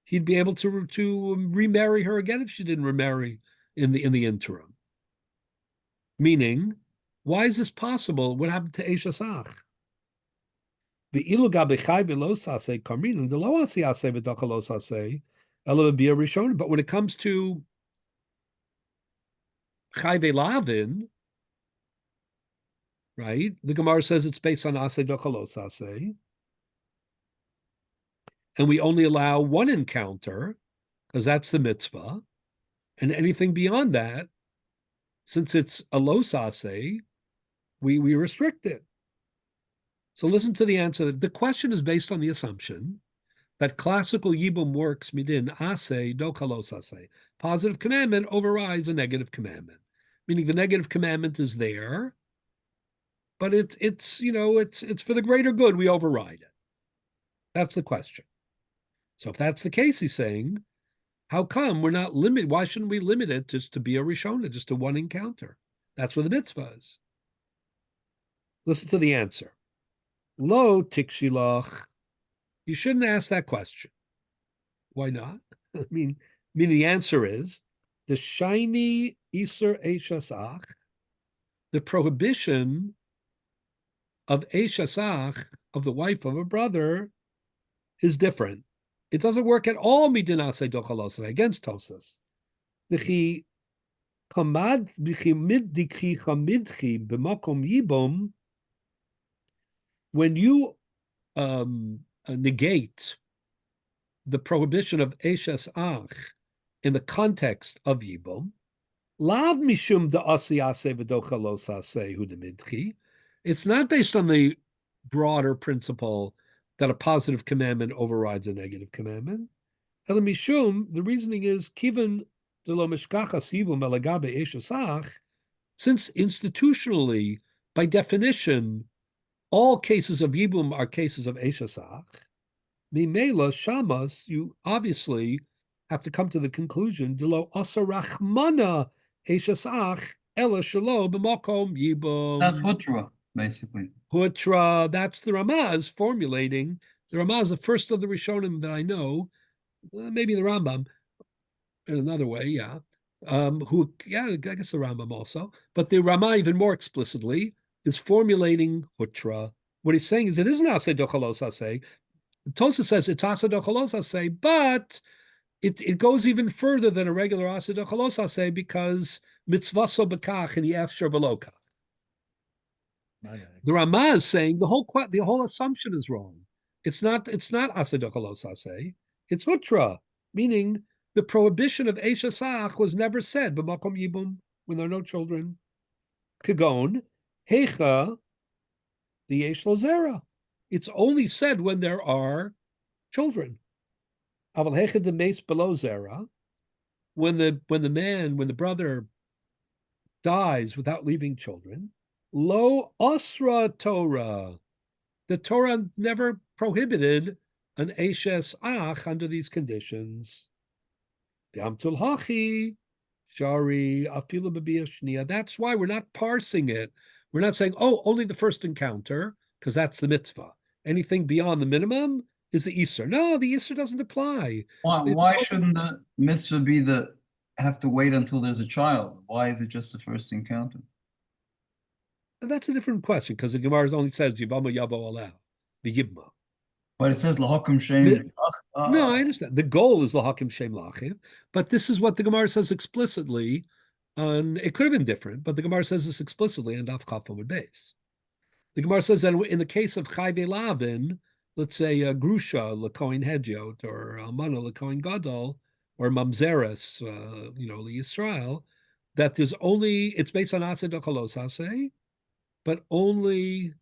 He'd be able to remarry her again if she didn't remarry in the interim. Meaning, why is this possible? What happened to Eshasach? The iluga bechai velosase karmin the loasi ase v'dakalosase elavabia rishon. But when it comes to chai velavin, right? The Gemara says it's based on ase dakalosase, and we only allow one encounter because that's the mitzvah, and anything beyond that, since it's a losase, we restrict it. So listen to the answer. The question is based on the assumption that classical yibum works midin ase do kalos ase. Positive commandment overrides a negative commandment, meaning the negative commandment is there, but it's for the greater good. We override it. That's the question. So if that's the case, he's saying, how come we're not limited? Why shouldn't we limit it just to be a Rishona, just to one encounter? That's what the mitzvah is. Listen to the answer. Lo tikshilach. You shouldn't ask that question. Why not? I mean, the answer is the shiny iser eshasach, the prohibition of eshasach, of the wife of a brother, is different. It doesn't work at all midinase dochalose against Tosas. The kamad b'chi chamidchi b'makom yibom. When you negate the prohibition of Eshes Ach in the context of Yibum, lav mishum da'asi ase v'dochalos ase hu demidchi. It's not based on the broader principle that a positive commandment overrides a negative commandment. Ela mishum, the reasoning is kivan de lo mishkachas Yibum elagabe Eshes Ach, since institutionally, by definition, all cases of Yibum are cases of Eshasach. Mimela Shamas, you obviously have to come to the conclusion, Delo Asarachmana Eshasach Ela Shalo B'Makom Yibum. That's Hutra, basically. Hutra, that's the Ramaz formulating. The Ramaz, the first of the Rishonim that I know, maybe the Rambam in another way, yeah. I guess the Rambam also, but the Ramah even more explicitly is formulating Hutra. What he's saying is it isn't Ase Dochalos Ase. Tosa says it's Ase Dochalos Ase, but it goes even further than a regular Ase Dochalos Ase because mitzvaso bekach and yefsher belokach. The Ramah is saying the whole assumption is wrong. It's not Ase Dochalos Ase. It's Hutra, meaning the prohibition of Eshasach was never said b'makom yibum when there are no children. Kagon, Hecha, the Yesh Lo Zera. It's only said when there are children. Aval Hecha de Meis below Zera, when the brother dies without leaving children, Lo Osra Torah. The Torah never prohibited an Eshes Ach under these conditions. Gamtul Hachi, Shari, Afilu Babia Shnia. That's why we're not parsing it. We're not saying, oh, only the first encounter, because that's the mitzvah. Anything beyond the minimum is the Isser. No, the Isser doesn't apply. Why shouldn't the mitzvah be have to wait until there's a child? Why is it just the first encounter? That's a different question, because the Gemara only says, Yivama Yavo Aleh, B'Yibma. But it says lahakim shem. No, I understand. The goal is lahakim shem lachiv, but this is what the Gemara says explicitly. It could have been different, but the Gemara says this explicitly on Daf Chaf Amud Beis. The Gemara says that in the case of Chayve Lavin, let's say Grusha Lekoin Hedjot or Almana Lekoin Gadol or Mamzeres, Yisrael, that it's based on Aseh Dochalos Aseh, but only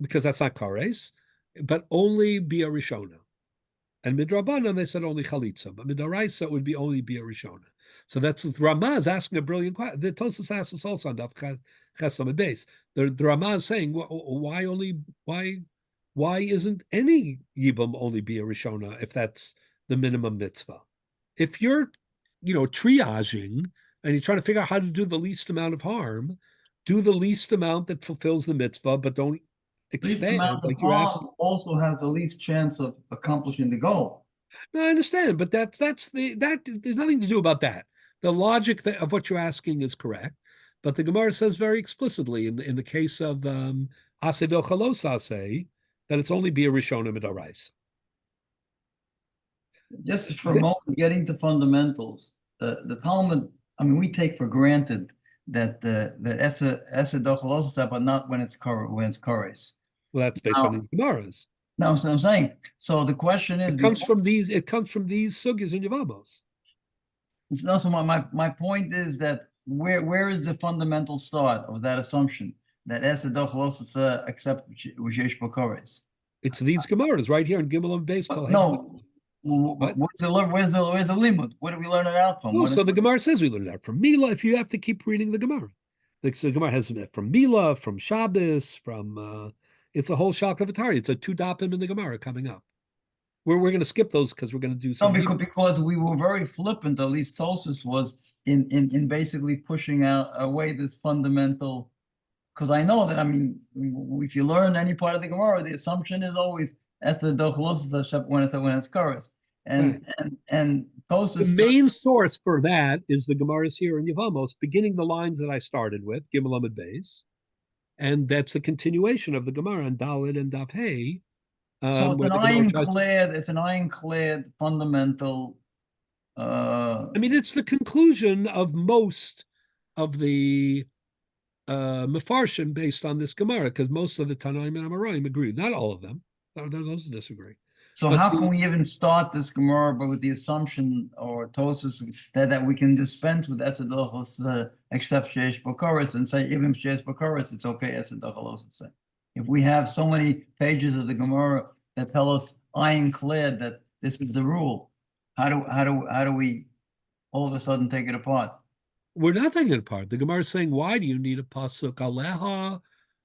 because that's not Kares, but only Bia Rishona. And Midrabanan, they said only Chalitza, but Midoraisa would be only Bia Rishona. So that's Ramah is asking a brilliant question. The Tosas asks us also on Daf Chesam base. The Ramah is saying, why isn't any Yibam only Bia Rishona if that's the minimum mitzvah? If you're, triaging and you're trying to figure out how to do the least amount of harm, do the least amount that fulfills the mitzvah, but don't expand. Like you're asking, also has the least chance of accomplishing the goal. No, I understand, but that there's nothing to do about that. The logic of what you're asking is correct, but the Gemara says very explicitly in the case of Aseh Dochalos Aseh that it's only Bia Rishona Midorais. Just for a moment, getting to fundamentals, the Talmud. I mean, we take for granted that the Esed Dochalos Aseh, but not when it's Kores. Well, that's based on the Gemaras. No, so I'm saying. So the question is, it comes from these sugyas in Yavamos. No, so my point is that where is the fundamental start of that assumption that Esed Dochalos Aseh except Ushesh Bokores? It's these Gemaras right here in Gimel and Beis. No. Where's the limud? Where do we learn it out from? Well, so the Gemara says we learn it out from Mila. If you have to keep reading the Gemara, the Gemara has it from Mila, from Shabbos, from it's a whole Shalkavatari. It's a 2 dapim in the Gemara coming up. We're going to skip those because we're going to do some. No, because we were very flippant. At least Tosfos was in basically pushing away this fundamental. Because I know that if you learn any part of the Gemara, the assumption is always as the Dochalos when it's Karas. And Tosfos. The main source for that is the Gemara's here in Yevamos, beginning the lines that I started with, Gimel Amud Beis, and that's the continuation of the Gemara on Dalet and Daf Hey. So it's an ironclad fundamental. It's the conclusion of most of the Mefarshim based on this Gemara, because most of the Tanaim and Amoraim agree. Not all of them. Those disagree. So how can we even start this Gemara but with the assumption or Tosfos that we can dispense with Esed Dochalos except Sheish Bokoretz and say even Sheish Bokoretz it's okay Esed Dochalos? If we have so many pages of the Gemara that tell us ironclad that this is the rule, how do we all of a sudden take it apart? We're not taking it apart. The Gemara is saying, why do you need a pasuk aleha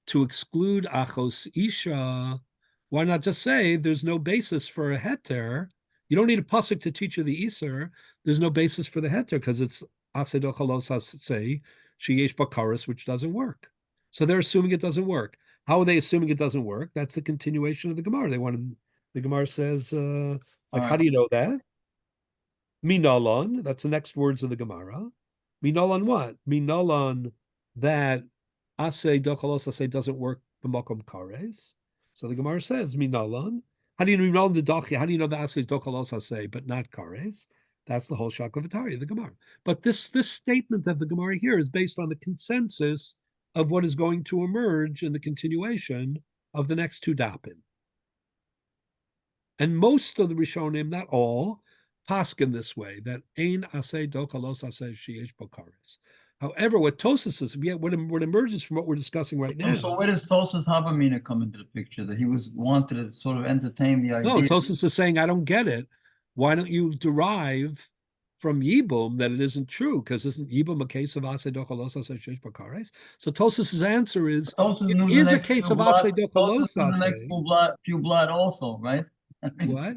to exclude achos isha? Why not just say there's no basis for a heter? You don't need a pasuk to teach you the iser. There's no basis for the heter because it's aseh dochalos aseh sheyesh bakaris, which doesn't work. So they're assuming it doesn't work. How are they assuming it doesn't work? That's the continuation of the Gemara. The Gemara says, how do you know that? Minalon, that's the next words of the Gemara. Minalon what? Minalon that aseh dochalos aseh doesn't work b'makom kares. So the Gemara says, Minalon. How do you know the dochi? How do you know the aseh dochalos aseh but not kares? That's the whole shaklavatari of the Gemara. But this statement of the Gemara here is based on the consensus of what is going to emerge in the continuation of the next 2 dapim. And most of the Rishonim, not all, paskin this way, that ein aseh dochalos aseh sheyesh bokaris. However, what Tosas is, what emerges from what we're discussing right now. So where does Tosas Havamina come into the picture? That he wanted to sort of entertain the idea. No, Tosas is saying, I don't get it. Why don't you derive from Yibum that it isn't true? Because isn't Yibum a case of Ase Docholos Ase Sheish Bakares? So Tosas's answer is, Tosas it knew is the a next case few of blood. Ase Tosas Docholos knew the next Ase. few blood also, right? I mean, What?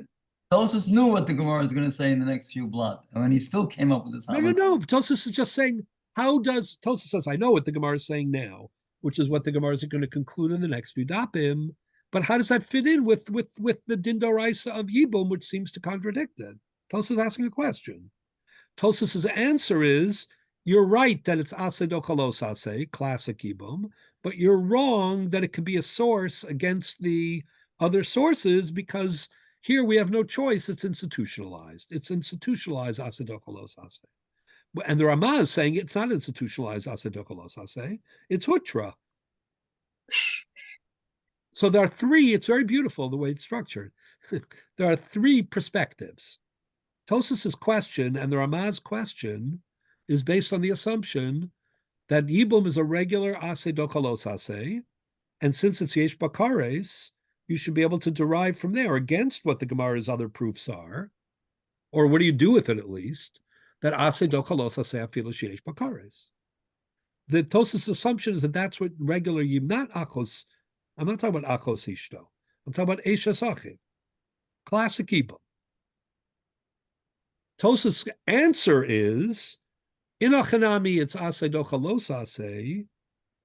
Tosas knew what the Gemara is going to say in the next few blood. I mean, he still came up with this. No. Tosas is just saying, Tosas says, I know what the Gemara is saying now, which is what the Gemara is going to conclude in the next few dapim. But how does that fit in with the Dindoraisa of Yibum, which seems to contradict it? Tosas is asking a question. Tosas's answer is, you're right that it's Ase Dochalos Ase, classic Yibum, but you're wrong that it could be a source against the other sources because here we have no choice. It's institutionalized. It's institutionalized Ase Dochalos Ase. And the Ramah is saying it's not institutionalized Ase Dochalos Ase. It's Hutra. So there are three, it's very beautiful the way it's structured. There are three perspectives. Tosas's question and the Ramah's question is based on the assumption that Yibum is a regular Ase Dochalos Ase, and since it's Yesh Bakares, you should be able to derive from there against what the Gemara's other proofs are, or what do you do with it at least, that Ase Dochalos Ase Afilas Yesh Bakares. The Tosas's assumption is that that's what regular Yibum, not Achos. I'm not talking about Achos Ishto. I'm talking about Eishes Achiv, classic Yibum. Tosas' answer is, in Achanami, it's Ase Dochalos Ase,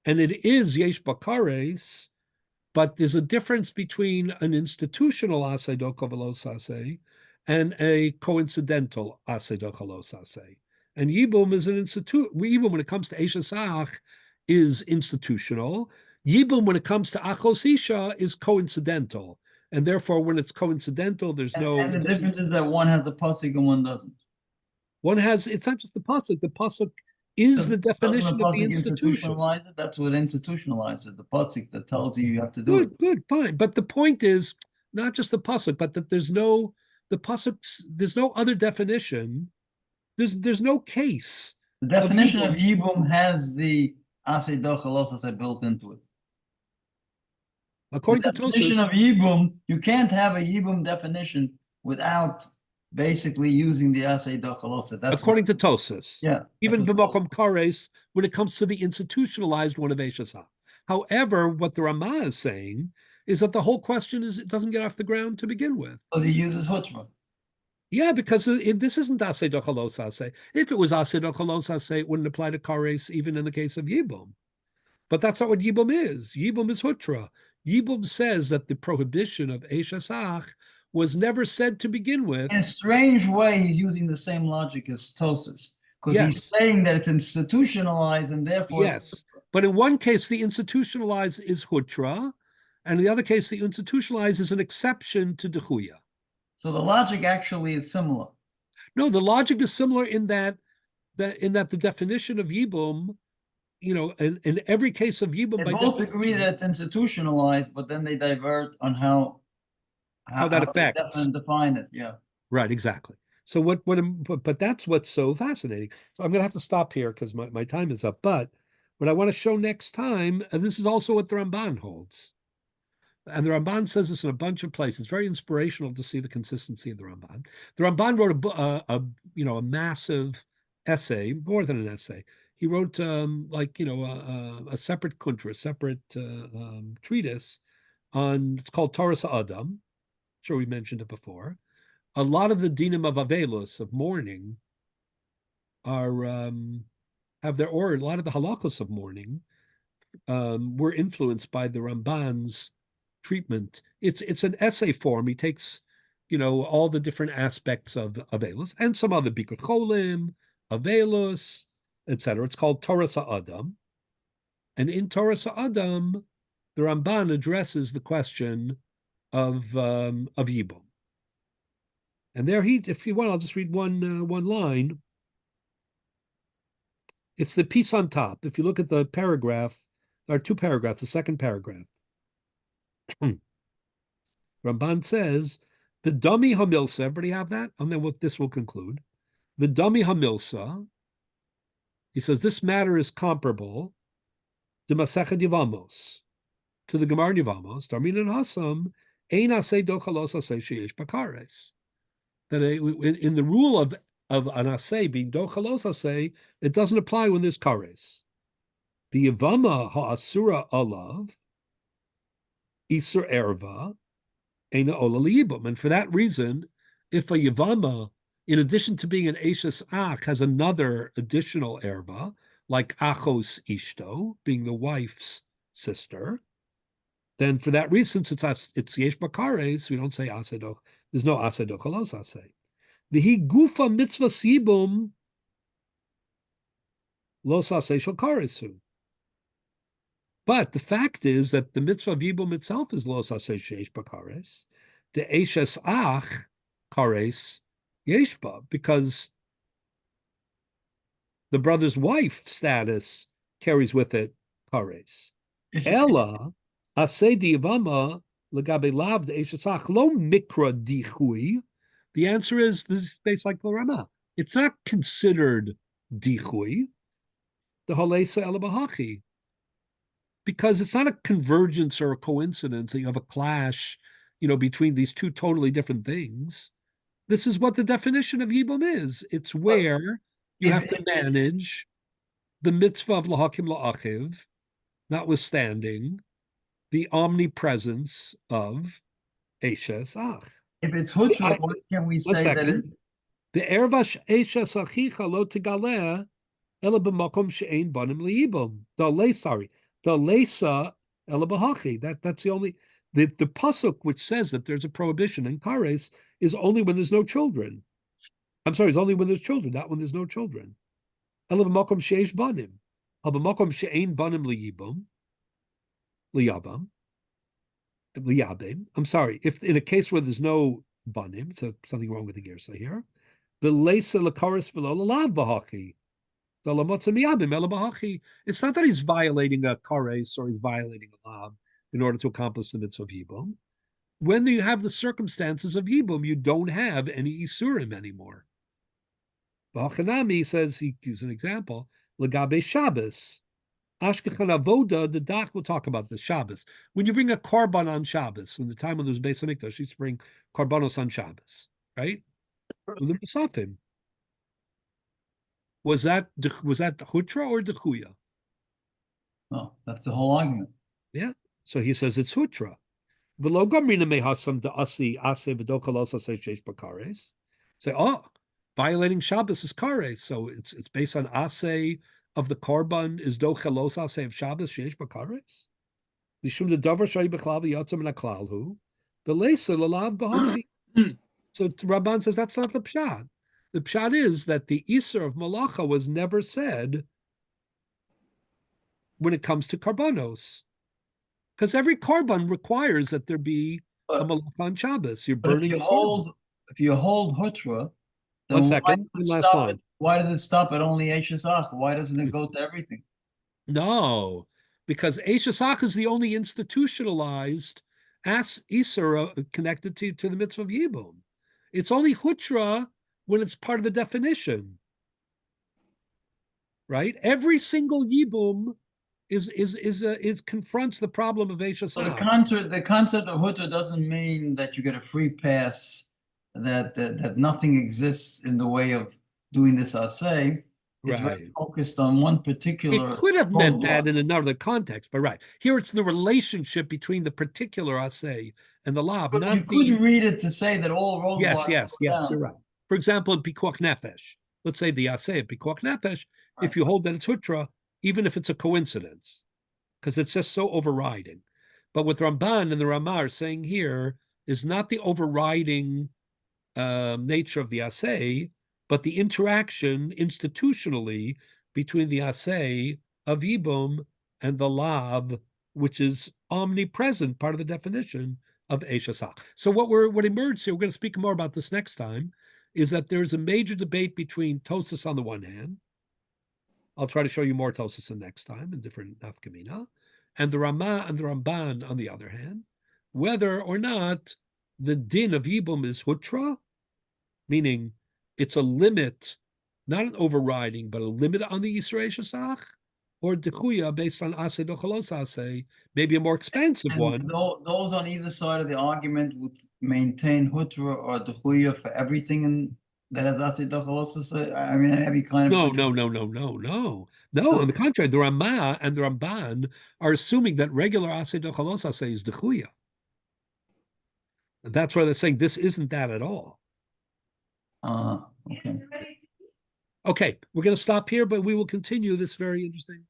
and it is Yesh Bakares, but there's a difference between an institutional Ase Dochalos Ase and a coincidental Ase Dochalos Ase. And Yibum is an Yibum, when it comes to Eishes Ach, is institutional. Yibum, when it comes to Achos Isha, is coincidental. And therefore, when it's coincidental, there's no. And the difference is that one has the pasuk and one doesn't. One has, it's not just the pasuk. The pasuk is the definition of the institution. Institutionalize it? That's what institutionalizes the pasuk that tells you have to do it. Good, fine. But the point is not just the pasuk, but that there's no other definition. There's no case. The definition of Yibum has the Ase Dochalos Ase built into it. According the to definition Tosas, of Yibum, you can't have a Yibum definition without basically using the Ase Dochalos. That's according to Tosas. Yeah. Even B'makom Kares, when it comes to the institutionalized one of Eishasa. However, what the Ramah is saying is that the whole question is it doesn't get off the ground to begin with. Because he uses Hutra. Yeah, because this isn't Ase Dochalos Ase. If it was Ase Dochalos Ase, it wouldn't apply to Kares even in the case of Yibum. But that's not what Yibum is. Yibum is Hutra. Yibum says that the prohibition of Eishasach was never said to begin with. In a strange way, he's using the same logic as Tosas. Because Yes. he's saying that it's institutionalized and therefore Yes. But in one case, the institutionalized is Hutra, and in the other case, the institutionalized is an exception to Dechuya. So the logic actually is similar. No, the logic is similar in that the definition of Yibum, in every case of Yibum, They both agree that it's institutionalized, but then they divert on how that affects. They define it. Yeah. Right, exactly. So but that's what's so fascinating. So I'm going to have to stop here because my time is up. But what I want to show next time, and this is also what the Ramban holds. And the Ramban says this in a bunch of places. It's very inspirational to see the consistency of the Ramban. The Ramban wrote a massive essay, more than an essay. He wrote a separate kuntra, a separate treatise on. It's called Torah Adam. I'm sure we mentioned it before. A lot of the dinim of Avelus, of mourning, are have their origin. A lot of the halachos of mourning were influenced by the Ramban's treatment. It's an essay form. He takes, all the different aspects of Avelus and some other Bikur Cholim, Avelus, etc. It's called Torah Adam. And in Torah Adam, the Ramban addresses the question of Yibum. And there if you want, I'll just read one line. It's the piece on top. If you look at the paragraph, there are two paragraphs, the second paragraph. Ramban says, the dummy hamilsa, everybody have that? And then this will conclude. The dummy hamilsa, He says this matter is comparable to Masechet Yevamos, to the Gemara Yevamos. Darmin and Hasam ein asay dochalos asay sheyesh bakares. That in the rule of an asay being dochalos asay, it doesn't apply when there's kares. The Yevama ha'asura alav isur erva eina ola liyibum, and for that reason, if a Yevama, in addition to being an Eishes Ach, has another additional erva, like Achos Ishto, being the wife's sister, then for that reason, since it's Yesh Bakares, we don't say Asedoch, there's no Asedoch Alos Ase. Vihi Gufa Mitzvah Sibum Los Ase Shel Karesu. But the fact is that the Mitzvah of Yibum itself is Los Ase Shesh Bakares. The Eishes Ach Kares Yeshba, because the brother's wife status carries with it kares. Ella asay diavama legabe lav the eshatzach lo mikra dichui. The answer is this is based like the Rama. It's not considered dichui. The halesa ela bahachi, because it's not a convergence or a coincidence that you have a clash, between these two totally different things. This is what the definition of Yibum is. It's where you have to manage the mitzvah of lahakim la'achiv, notwithstanding the omnipresence of Eishes Ach. If it's hutra, what can we say that it, the ervash Eishes Achicha lo tigaleh ela b'makom she'ein banim li'ibum. The leisa ela b'hachi. That's the only the pasuk which says that there's a prohibition in kares is only when there's no children. I'm sorry, it's only when there's children, not when there's no children. Ela b'makom she'esh banim. Al b'makom she'ein banim liyibum. Liyabam. Liyabim. I'm sorry, if in a case where there's no banim, so something wrong with the girsa here, the leisa lakaris v'lo lalav b'hachi. The lamotza miyabim ela b'hachi. It's not that he's violating a kares or he's violating a lav in order to accomplish the mitzvah of Yibum. When you have the circumstances of Yibum, you don't have any Isurim anymore. B'hachanami says, he gives an example, Legabe Shabbos, Ashkechan Avoda, the Dach will talk about the Shabbos. When you bring a korban on Shabbos, in the time when there was Beis HaMikdash, you used to bring korbanos on Shabbos, right? With the Musafim. Was that the Hutra or the Chuya? oh, that's the whole argument. Yeah. So he says it's Hutra. V'lo gamrina mehasam da'asi ase v'dokalos ase sheish b'kares. Say, violating Shabbos is kares, so it's based on ase of the korban is dochelos ase of Shabbos sheish b'kares. Mishum the davar shayi b'chlal v'yotzam naklal hu v'leisa lalav b'hachi. So Rabban says that's not the pshat. The pshat is that the iser of malacha was never said when it comes to karbanos. Because every korban requires that there be a malacha on Shabbos. You're burning if you hold hutra, then One second, last line. Why does it stop at only Eishes Ach? Why doesn't it go to everything? No, because Eishes Ach is the only institutionalized Isra connected to the mitzvah of Yibum. It's only Hutra when it's part of the definition. Right? Every single Yibum is confronts the problem of Eishes So Ach. the concept of hutra doesn't mean that you get a free pass, that nothing exists in the way of doing this asay. It's very focused on one particular. It could have meant that in another context, but right here it's the relationship between the particular asay and the lav. But not you could read it to say that all roadblocks. Yes, you're right. For example, in pikuach nefesh, let's say the asay of pikuach nefesh, if you hold that it's hutra, even if it's a coincidence, because it's just so overriding. But what Ramban and the Ramah are saying here is not the overriding nature of the asay, but the interaction institutionally between the asay of Yibum and the lav, which is omnipresent, part of the definition of Eishes Ach. So what emerged here, we're going to speak more about this next time, is that there's a major debate between Tosas on the one hand. I'll try to show you more Tosas next time in different nafkamina, and the Ramah and the Ramban on the other hand, whether or not the din of Yibum is hutra, meaning it's a limit not an overriding, but a limit on the Yisrei Shesach, or Dechuya based on Aseh Dochalos Aseh, maybe a more expansive And one. those on either side of the argument would maintain Hutra or Dechuya for everything that has Aseh Dochalos. I mean, every kind of No, situation. no. So- On the contrary, the Ramah and the Ramban are assuming that regular Aseh Dochalos Aseh is Dechuya. And that's why they're saying this isn't that at all. Okay. Okay, we're going to stop here, but we will continue this very interesting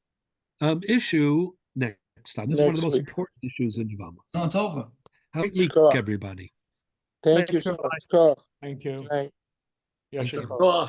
issue next time. This is one of the Next most week. important issues in Yavama. So it's over. Have a week, Shkoch. everybody. Thank you Thanks so so much. Shkoch. Thank you. Good night. Yes, Thank sir. you.